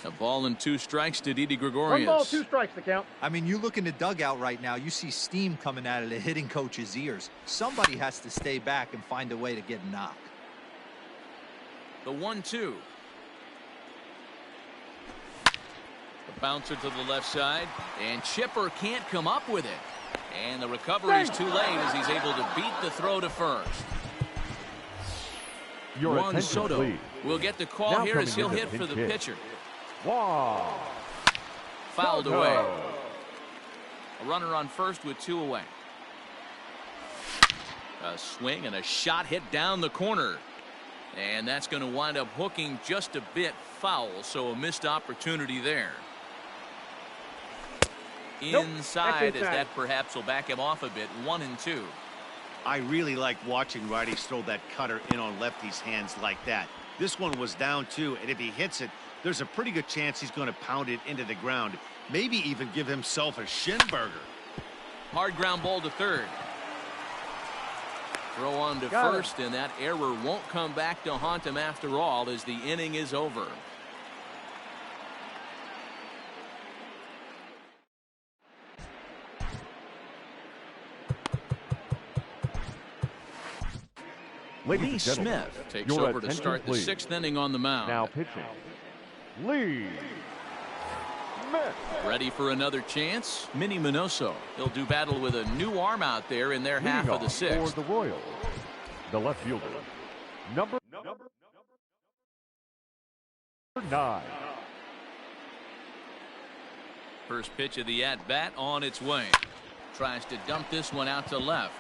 A ball and 2 strikes to Didi Gregorius. 1 ball, 2 strikes the count. I mean, you look in the dugout right now, you see steam coming out of the hitting coach's ears. Somebody has to stay back and find a way to get knocked. The 1-2. The bouncer to the left side, and Chipper can't come up with it. And the recovery is too late as he's able to beat the throw to first. Juan Soto will get the call here as he'll hit for the pitcher. Wow. Fouled away. A runner on first with 2 away. A swing and a shot hit down the corner. And that's going to wind up hooking just a bit foul, so a missed opportunity there. Inside, as that perhaps will back him off a bit. 1-2. I really like watching righties throw that cutter in on lefties' hands like that. This one was down 2, and if he hits it, there's a pretty good chance he's going to pound it into the ground. Maybe even give himself a shin burger. Hard ground ball to third. Throw on to first, and that error won't come back to haunt him after all as the inning is over. Lee Smith takes over to start the 6th inning on the mound. Now pitching. Lee Smith. Ready for another chance? Minnie Minoso. He'll do battle with a new arm out there in their half of the 6th. For the Royals, the left fielder, number 9. First pitch of the at-bat on its way. Tries to dump this one out to left.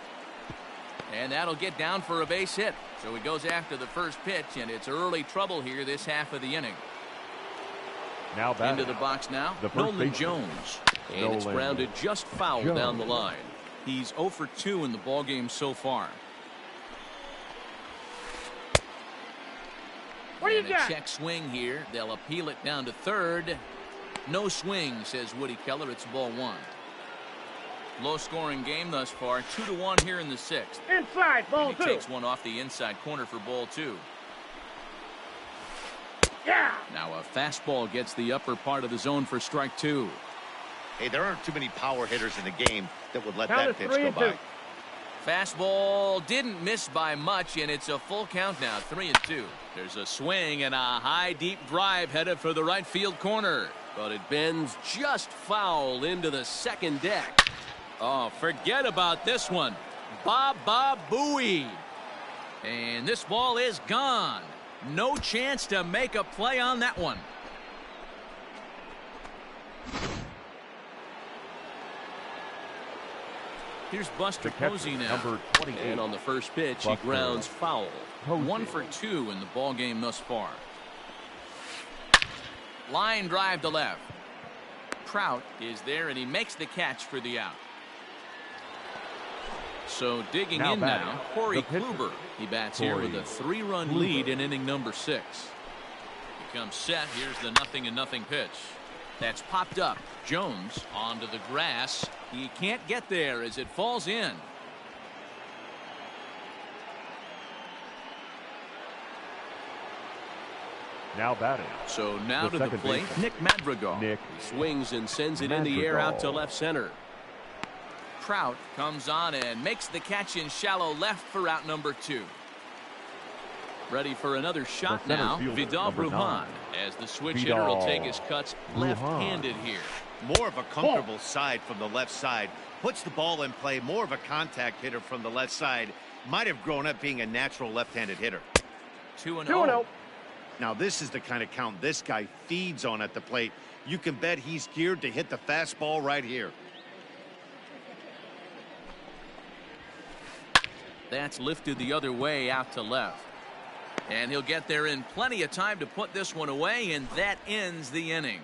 And that'll get down for a base hit. So he goes after the first pitch, and it's early trouble here this half of the inning. Now back into the box now, Nolan Jones. And it's grounded just foul down the line. He's 0 for 2 in the ballgame so far. What do you and got? A check swing here. They'll appeal it down to third. No swing, says Woody Keller. It's ball 1. Low scoring game thus far. 2-1 here in the 6th. Inside, ball and he 2. takes one off the inside corner for ball 2. Yeah. Now a fastball gets the upper part of the zone for strike 2. Hey, there aren't too many power hitters in the game that would let Count that pitch is 3 go and by. 2. Fastball didn't miss by much, and it's a full count now, 3-2. There's a swing and a high, deep drive headed for the right field corner. But it bends just foul into the second deck. Oh, forget about this one. Baba Booey. And this ball is gone. No chance to make a play on that one. Here's Buster Posey now. Number 28. And on the first pitch, he grounds foul. 1 for 2 in the ball game thus far. Line drive to left. Trout is there, and he makes the catch for the out. So digging in now, Corey Kluber. He bats here with a 3-run lead in inning number 6. He comes set. Here's the 0-0 pitch. That's popped up. Jones onto the grass. He can't get there as it falls in. Now batting. So now to the plate, Nick Madrigal. He swings and sends it in the air out to left center. Trout comes on and makes the catch in shallow left for out number 2. Ready for another shot now, Vidal Brujan, as the switch hitter will take his cuts left-handed here. More of a comfortable side from the left side. Puts the ball in play. More of a contact hitter from the left side. Might have grown up being a natural left-handed hitter. 2-0. Now this is the kind of count this guy feeds on at the plate. You can bet he's geared to hit the fastball right here. That's lifted the other way out to left. And he'll get there in plenty of time to put this one away, and that ends the inning.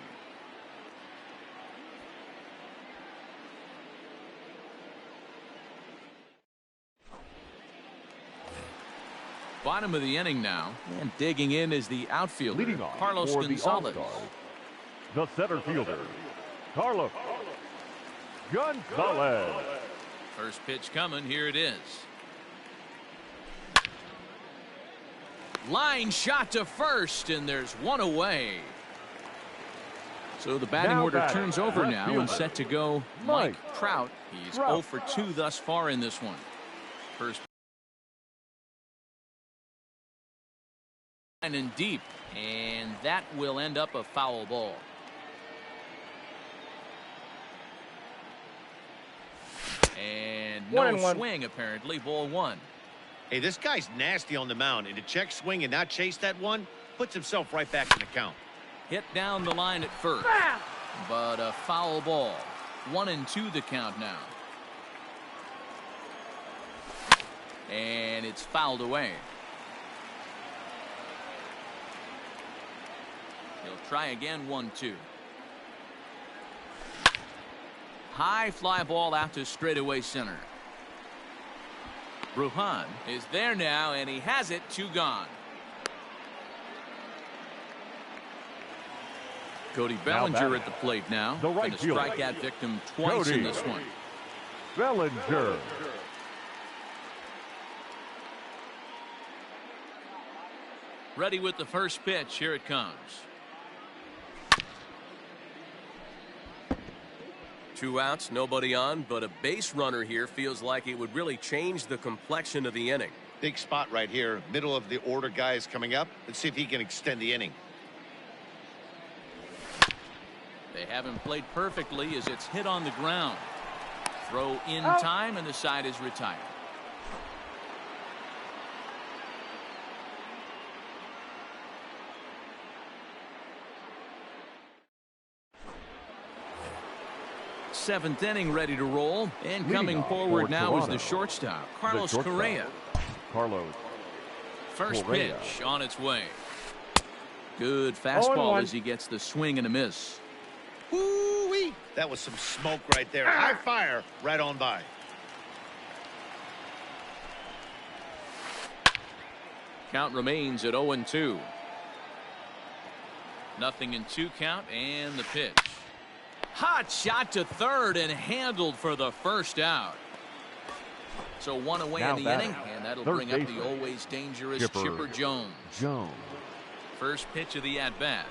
Bottom of the inning now, and digging in is the outfielder, Leading off Carlos for the Gonzalez. All-Stars, the center fielder, Carlos Gonzalez. First pitch coming. Here it is. Line shot to first, and there's one away. So the batting order turns over now and set to go Mike Trout. He's 0 for 2 thus far in this one. First line and deep, and that will end up a foul ball. And no swing apparently, ball 1. Hey, this guy's nasty on the mound, and to check swing and not chase that one puts himself right back in the count. Hit down the line at first, but a foul ball. 1-2 the count now. And it's fouled away. He'll try again. 1-2. High fly ball out to straightaway center. Brujan is there now, and he has it. 2 gone. Cody Bellinger at the plate now. The right going to strike that victim twice Cody in this one. Bellinger. Ready with the first pitch. Here it comes. 2 outs, nobody on, but a base runner here feels like it would really change the complexion of the inning. Big spot right here. Middle of the order guy is coming up. Let's see if he can extend the inning. They haven't played perfectly as it's hit on the ground. Throw in time, and the side is retired. Seventh inning ready to roll. And coming forward now is the shortstop, Carlos Correa. Carlos. First Correa. pitch on its way. Good fastball as he gets the swing and a miss. Woo-wee. That was some smoke right there. High fire right on by. Count remains at 0-2. Nothing in 2 count, and the pitch. Hot shot to third and handled for the first out. So 1 away in the inning, and that'll bring up the always dangerous Chipper Jones. First pitch of the at-bat.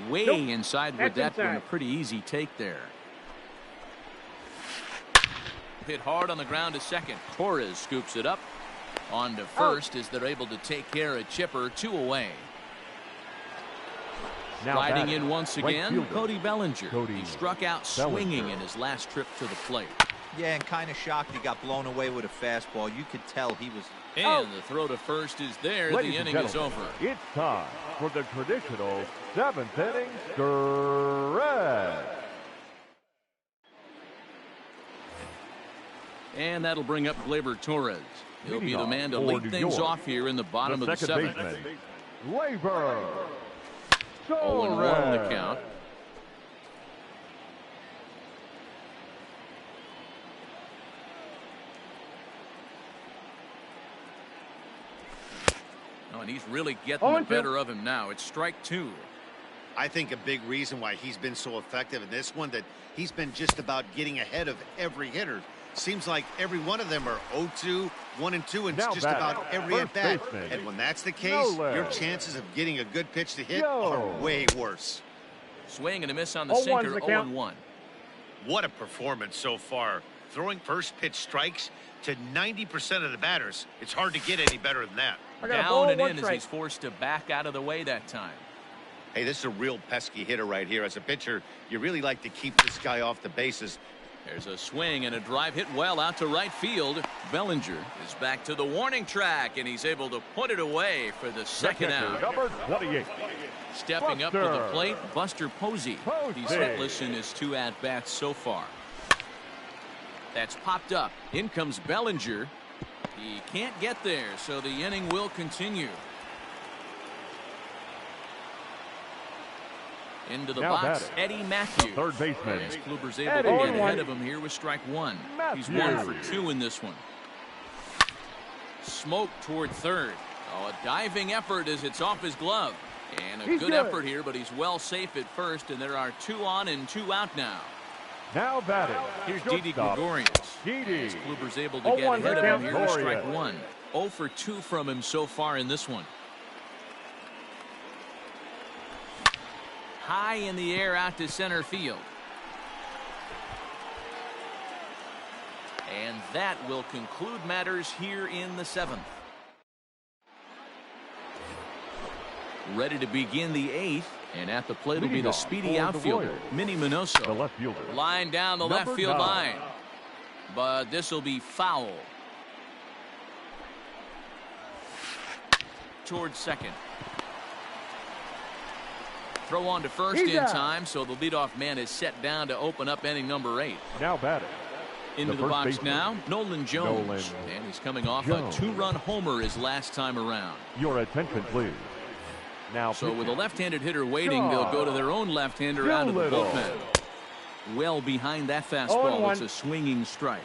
Way inside with that one. A pretty easy take there. Hit hard on the ground to second. Torres scoops it up. On to first as they're able to take care of Chipper. 2 away. Riding in once again, Cody Bellinger. He struck out swinging in his last trip to the plate. Yeah, and kind of shocked he got blown away with a fastball. You could tell he was... And the throw to first is there. The inning is over. It's time for the traditional 7th inning stretch. And that'll bring up Gleyber Torres. He'll be the man to lead things off here in the bottom of the 7th. Gleyber 0-1 the count. Oh, and he's really getting the better of him now. It's strike 2. I think a big reason why he's been so effective in this one, that he's been just about getting ahead of every hitter. Seems like every one of them are 0-2, 1-2, and just about every at-bat. And when that's the case, your chances of getting a good pitch to hit are way worse. Swing and a miss on the sinker, 0-1. What a performance so far. Throwing first pitch strikes to 90% of the batters. It's hard to get any better than that. Down and in as he's forced to back out of the way that time. Hey, this is a real pesky hitter right here. As a pitcher, you really like to keep this guy off the bases. There's a swing and a drive hit well out to right field. Bellinger is back to the warning track, and he's able to put it away for the second out. Number 28. Stepping up to the plate, Buster Posey. He's hitless in his 2 at-bats so far. That's popped up. In comes Bellinger. He can't get there, so the inning will continue. Into the box, Eddie Matthews. Third baseman. As Kluber's able to get ahead of him here with strike 1. He's 1 for 2 in this one. Smoke toward third. Oh, a diving effort as it's off his glove. And a good effort here, but he's well safe at first, and there are 2 on and 2 out now. Now batting. Here's Didi Gregorius. As Kluber's able to get ahead of him here with strike 1. 0 for 2 from him so far in this one. High in the air out to center field. And that will conclude matters here in the 7th. Ready to begin the 8th. And at the plate will be the speedy outfielder, Minnie Minoso. The left fielder. Line down the left field line. But this will be foul. Towards second. Throw on to first in time, so the leadoff man is set down to open up inning number 8. Now batting. Into the box now, Nolan Jones. And he's coming off a 2-run homer his last time around. Your attention, please. Now, so with a left-handed hitter waiting, they'll go to their own left-hander out of the bullpen. Well behind that fastball. It's a swinging strike.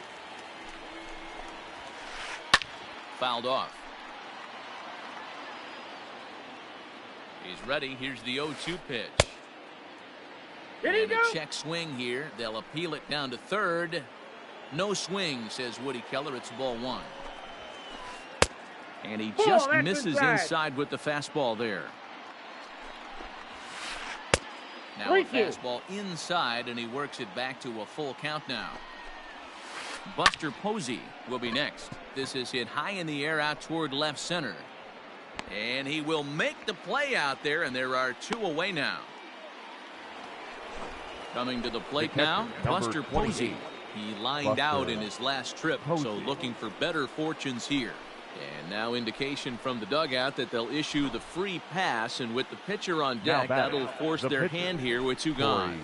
Fouled off. He's ready. Here's the 0-2 pitch. And a check swing here. They'll appeal it down to third. No swing, says Woody Keller. It's ball 1. And he just misses inside with the fastball there. Now a fastball inside, and he works it back to a full count now. Buster Posey will be next. This is hit high in the air out toward left center. And he will make the play out there, and there are 2 away now. Coming to the plate now, Buster Posey. He lined out in his last trip, so looking for better fortunes here. And now indication from the dugout that they'll issue the free pass, and with the pitcher on deck, that'll force their hand here with 2 gone.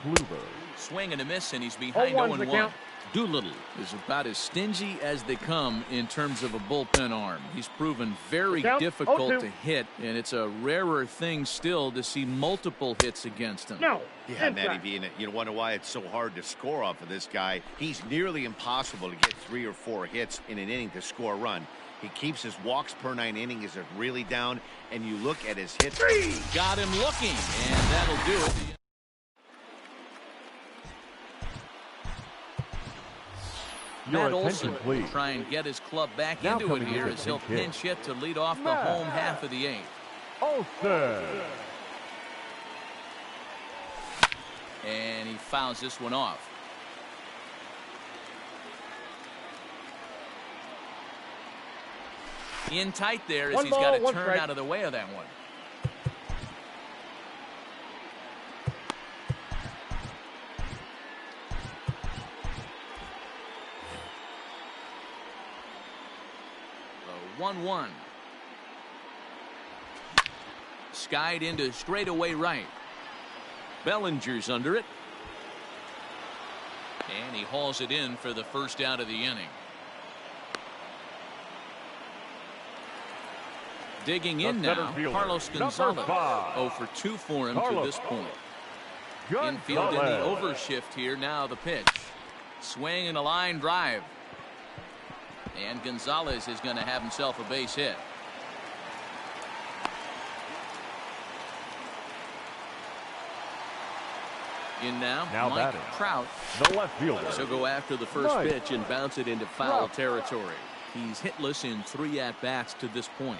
Kluber. Swing and a miss, and he's behind 0-1's the 0-1. count. Doolittle is about as stingy as they come in terms of a bullpen arm. He's proven very difficult to hit, and it's a rarer thing still to see multiple hits against him. No. Yeah, Matty V, and you wonder why it's so hard to score off of this guy. He's nearly impossible to get 3 or 4 hits in an inning to score a run. He keeps his walks per 9 innings is really down, and you look at his hits. Got him looking, and that'll do it. Matt Olson will try and get his club back into it here as he'll pinch hit to lead off the home half of the 8th. Olson. And he fouls this one off. In tight there as he's got to turn out of the way of that one. The 1-1. Skied into straightaway right. Bellinger's under it. And he hauls it in for the first out of the inning. Digging in now, Carlos Gonzalez. 0 for 2 for him to this point. Infield in the overshift here. Now the pitch. Swing and a line drive. And Gonzalez is going to have himself a base hit. In now Mike Trout. The left fielder. So go after the first pitch and bounce it into foul territory. He's hitless in 3 at-bats to this point.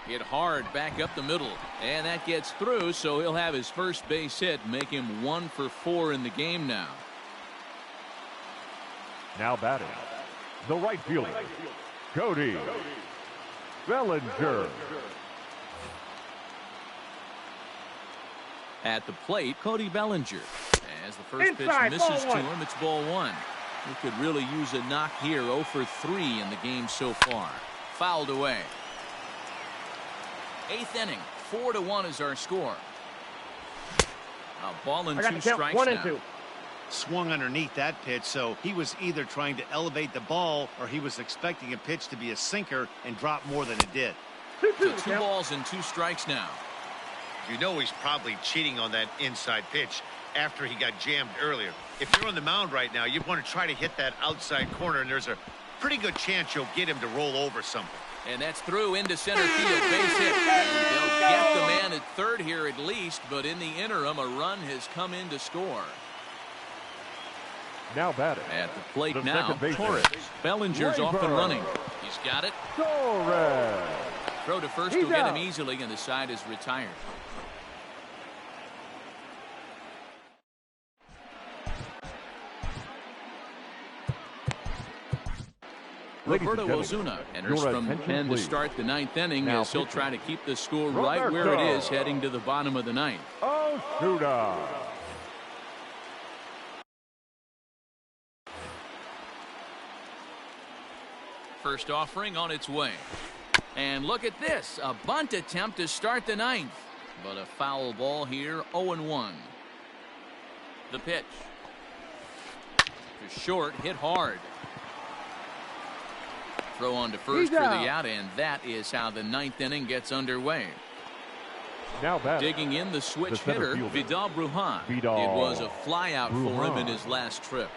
Hit hard back up the middle, and that gets through, so he'll have his first base hit, make him 1 for 4 in the game now. Now batting, the right fielder, Cody Bellinger. At the plate, Cody Bellinger. As the first pitch misses to him, it's ball 1. He could really use a knock here. 0 for 3 in the game so far. Fouled away. 8th inning, 4-1 is our score. A ball and 2 strikes 1 now. and 2. Swung underneath that pitch, so he was either trying to elevate the ball or he was expecting a pitch to be a sinker and drop more than it did. 2-2. 2 balls and 2 strikes now. You know he's probably cheating on that inside pitch after he got jammed earlier. If you're on the mound right now, you want to try to hit that outside corner, and there's a pretty good chance you'll get him to roll over something. And that's through into center field, base hit. And they'll get the man at third here at least, but in the interim, a run has come in to score. Now batting. At the plate now, Torres. Bellinger's off and running. He's got it. Torres. Throw to first will get him easily, and the side is retired. Roberto Ozuna enters from the pen to start the 9th inning as he'll try to keep the score right where it is heading to the bottom of the 9th. Ozuna. First offering on its way. And look at this, a bunt attempt to start the 9th. But a foul ball here, 0-1. The pitch. To short, hit hard. Throw on to first for the out, and that is how the 9th inning gets underway. Now digging in the switch hitter, Vidal Brujan. It was a flyout for him in his last trip.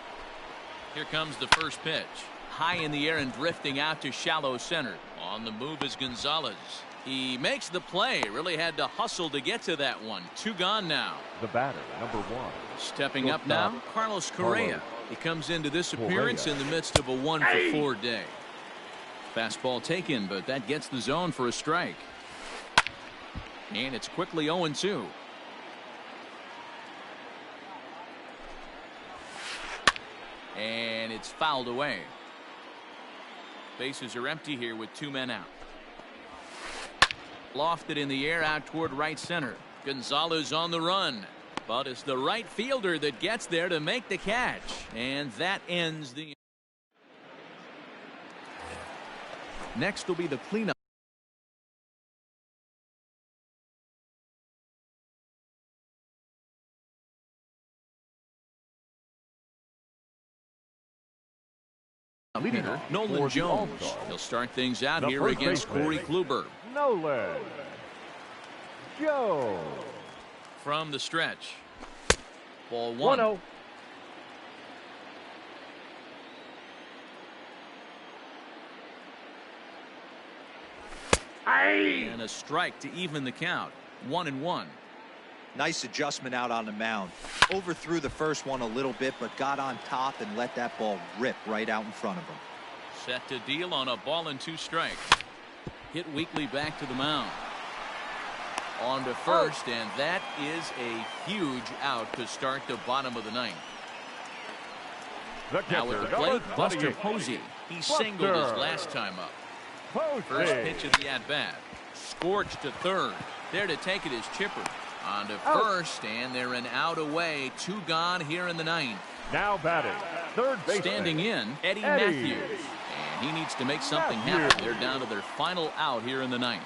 Here comes the first pitch. High in the air and drifting out to shallow center. On the move is Gonzalez. He makes the play. Really had to hustle to get to that one. 2 gone now. The batter, number 1. Stepping up now, Carlos Correa. He comes into this appearance in the midst of a 1 for 4 day. Fastball taken, but that gets the zone for a strike. And it's quickly 0-2. And it's fouled away. Bases are empty here with 2 men out. Lofted in the air out toward right center. Gonzalez on the run. But it's the right fielder that gets there to make the catch. And that ends the... Next will be the cleanup. Hitter, Nolan Jones. He'll start things out The here first against baseman. Corey Kluber. Nolan Jones. From the stretch. Ball 1-0. And a strike to even the count. 1-1. Nice adjustment out on the mound. Overthrew the first one a little bit, but got on top and let that ball rip right out in front of him. Set to deal on a ball and 2 strikes. Hit weakly back to the mound. On to first, and that is a huge out to start the bottom of the 9th. The Now with catcher, the plate, number Buster 28. Posey. He singled his last time up. First pitch of the at-bat. Scorched to third. There to take it is Chipper. On to first, and they're an out away. 2 gone here in the 9th. Now batting, third baseman. Standing in, Eddie Matthews. And he needs to make something happen. They're down to their final out here in the 9th.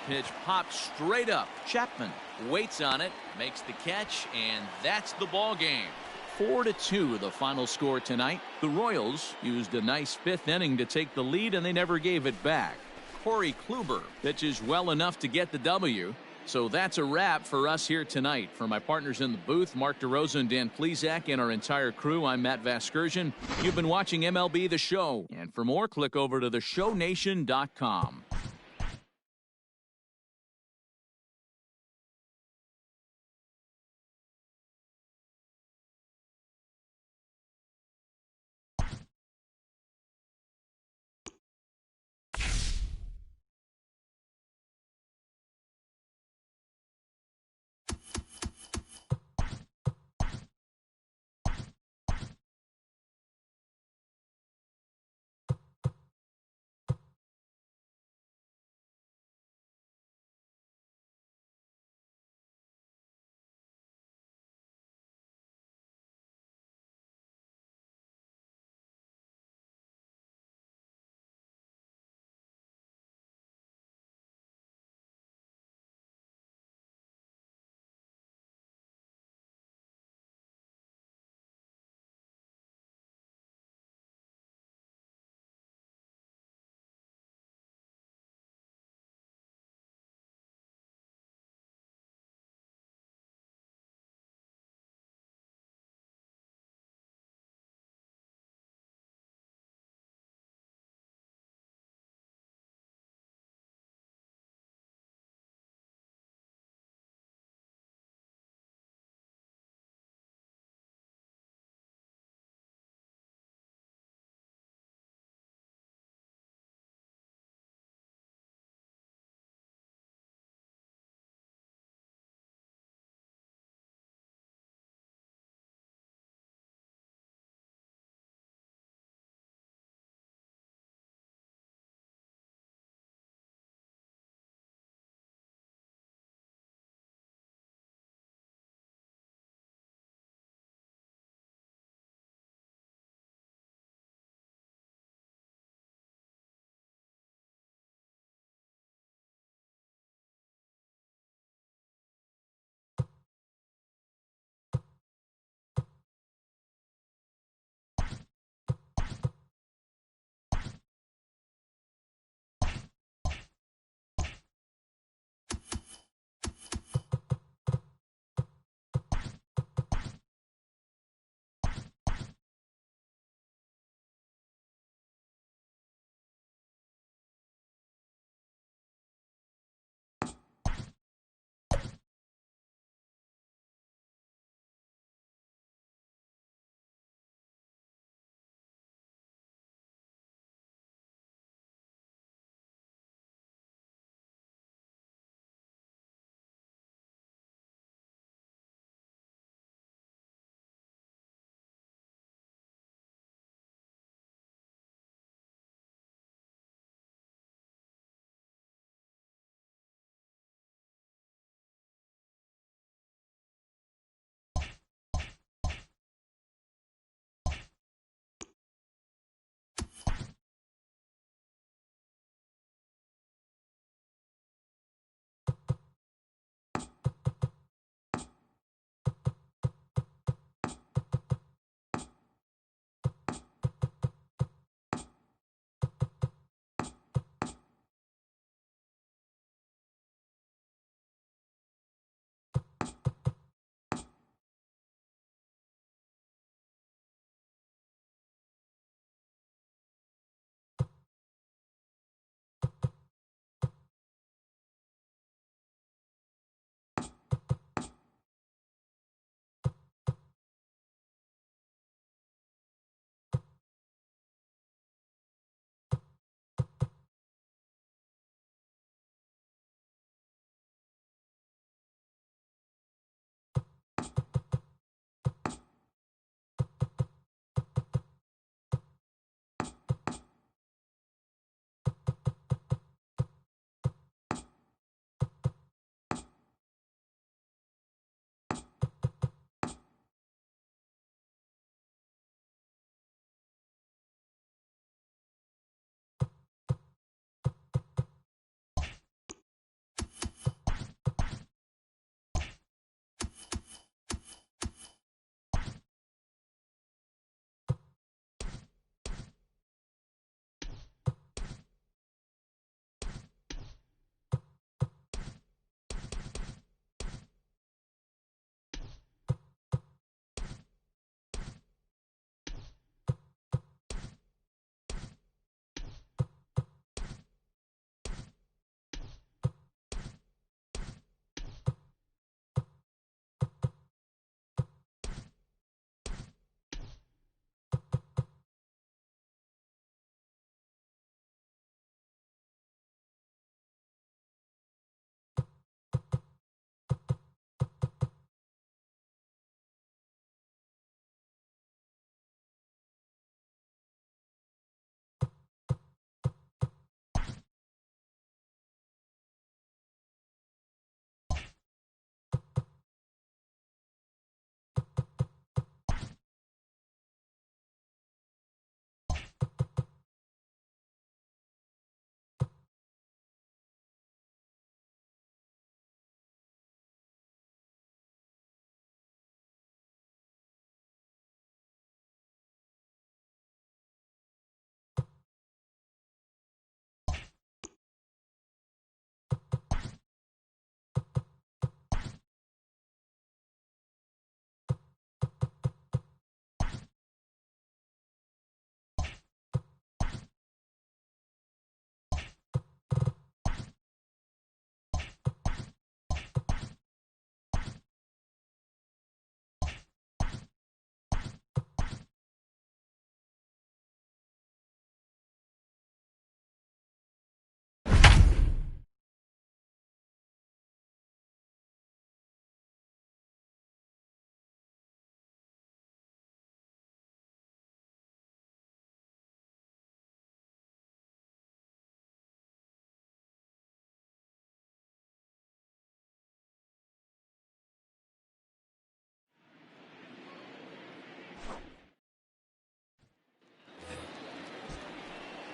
Pitch popped straight up. Chapman waits on it, makes the catch, and that's the ball game. 4-2 the final score tonight. The Royals used a nice 5th inning to take the lead, and they never gave it back. Corey Kluber pitches well enough to get the W. So that's a wrap for us here tonight. For my partners in the booth, Mark DeRosa and Dan Plesac, and our entire crew, I'm Matt Vasgersian. You've been watching MLB The Show. And for more, click over to theshownation.com.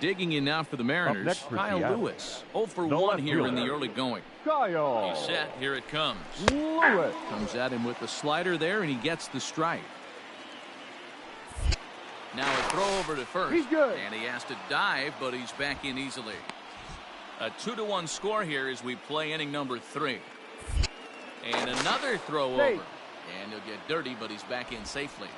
Digging in now for the Mariners, next for Kyle Seattle. Lewis. 0 for The 1 left here in the fielder. early going. Kyle He's set. Here it comes. Lewis. Comes at him with the slider there, and he gets the strike. Now a throw over to first. He's good. And he has to dive, but he's back in easily. A 2-1 score here as we play inning number 3. And another throw Safe. over. And he'll get dirty, but he's back in safely.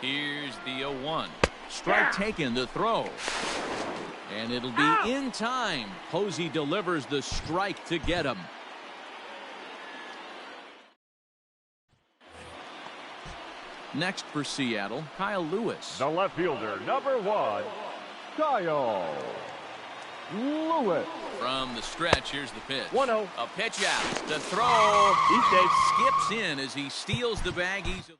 Here's the 0-1. Strike taken, the throw. And it'll be in time. Posey delivers the strike to get him. Next for Seattle, Kyle Lewis. The left fielder, number 1, Kyle Lewis. From the stretch, here's the pitch. 1-0. A pitch out. The throw. He's safe. Skips in as he steals the bag easily.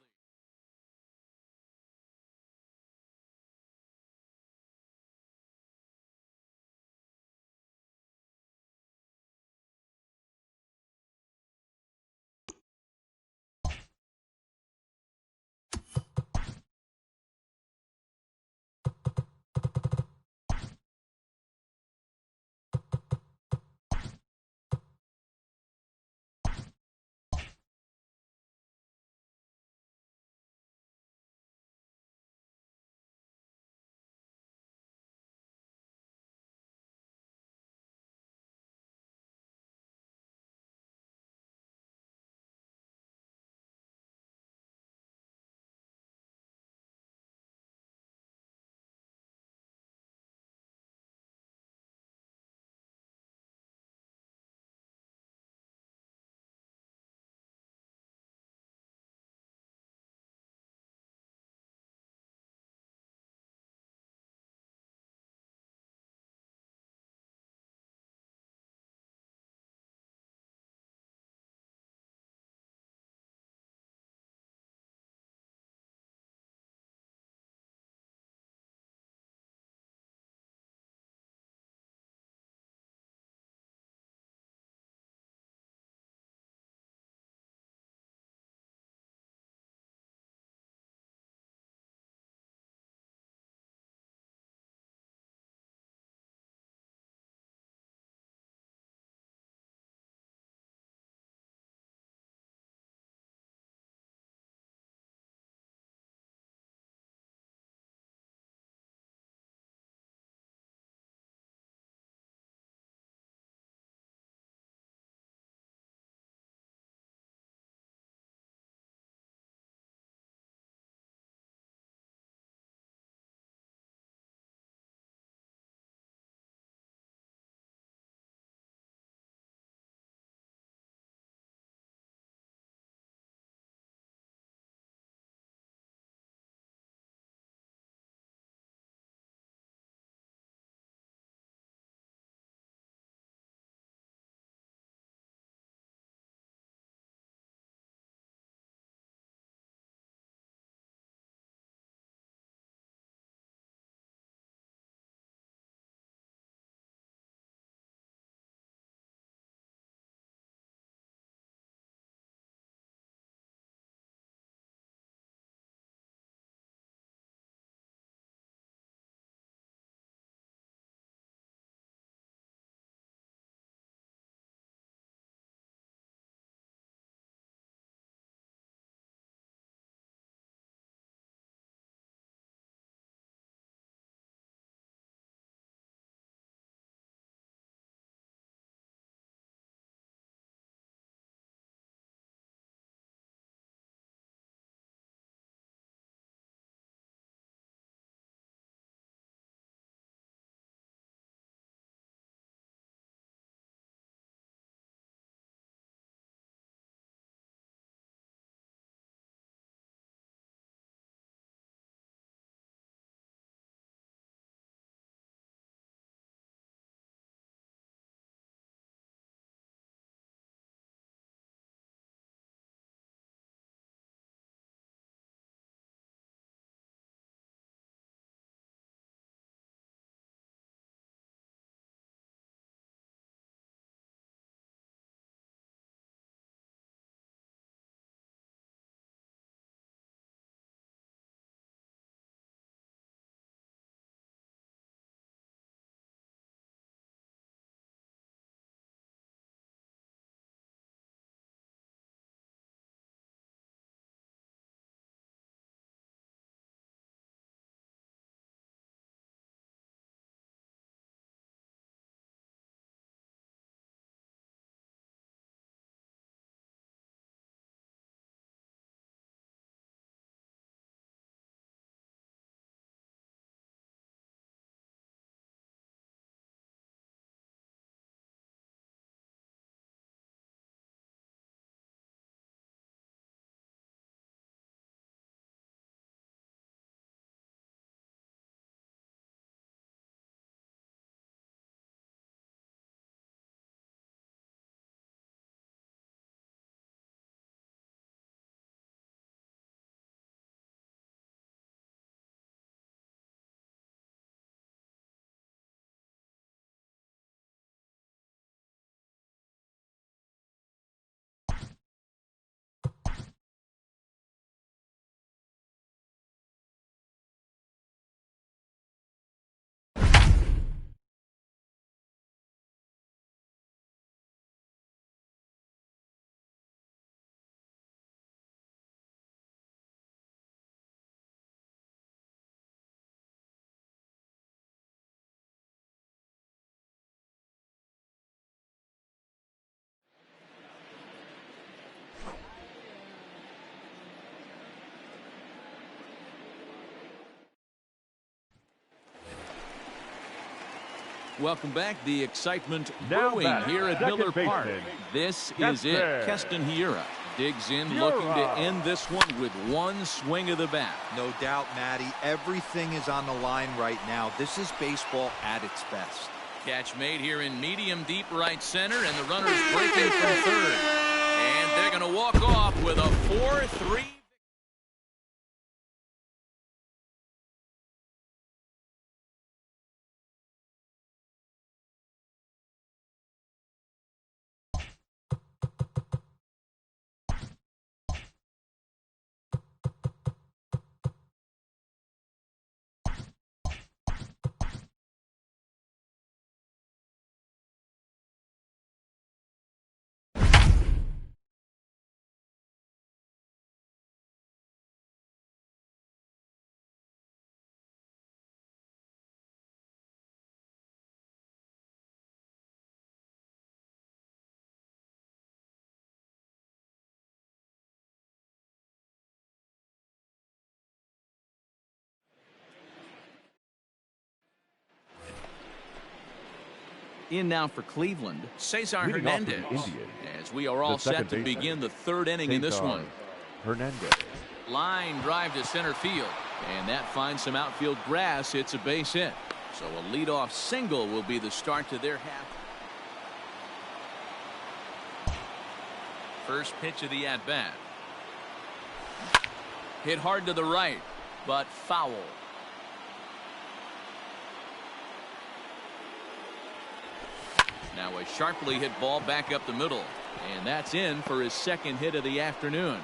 Welcome back. The excitement Now brewing batting, here at second Miller Park. baseman, This is it. Keston. Keston Hiura digs in, looking to end this one with one swing of the bat. No doubt, Matty. Everything is on the line right now. This is baseball at its best. Catch made here in medium deep right center, and the runner's breaking from third. And they're going to walk off with a 4-3. In now for Cleveland, Cesar Leading off for the Hernandez. Indians, As we are all the set second to baseman, begin the third inning in this Cesar one. Hernandez. Line drive to center field. And that finds some outfield grass. It's a base hit. So a leadoff single will be the start to their half. First pitch of the at-bat. Hit hard to the right, but foul. Now a sharply hit ball back up the middle. And that's in for his second hit of the afternoon.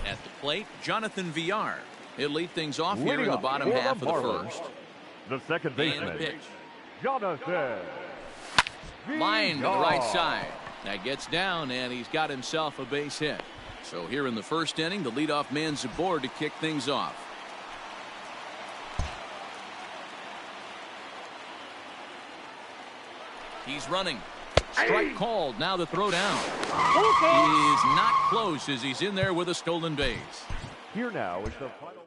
At the plate, Jonathan Villar. He'll lead things off here in the bottom half of the first. The second And the baseman, pitch. Jonathan Line to the Villar. right side. That gets down, and he's got himself a base hit. So here in the first inning, the leadoff man's aboard to kick things off. He's running. Strike called. Now the throw down. He is not close as he's in there with a stolen base. Here now is the final.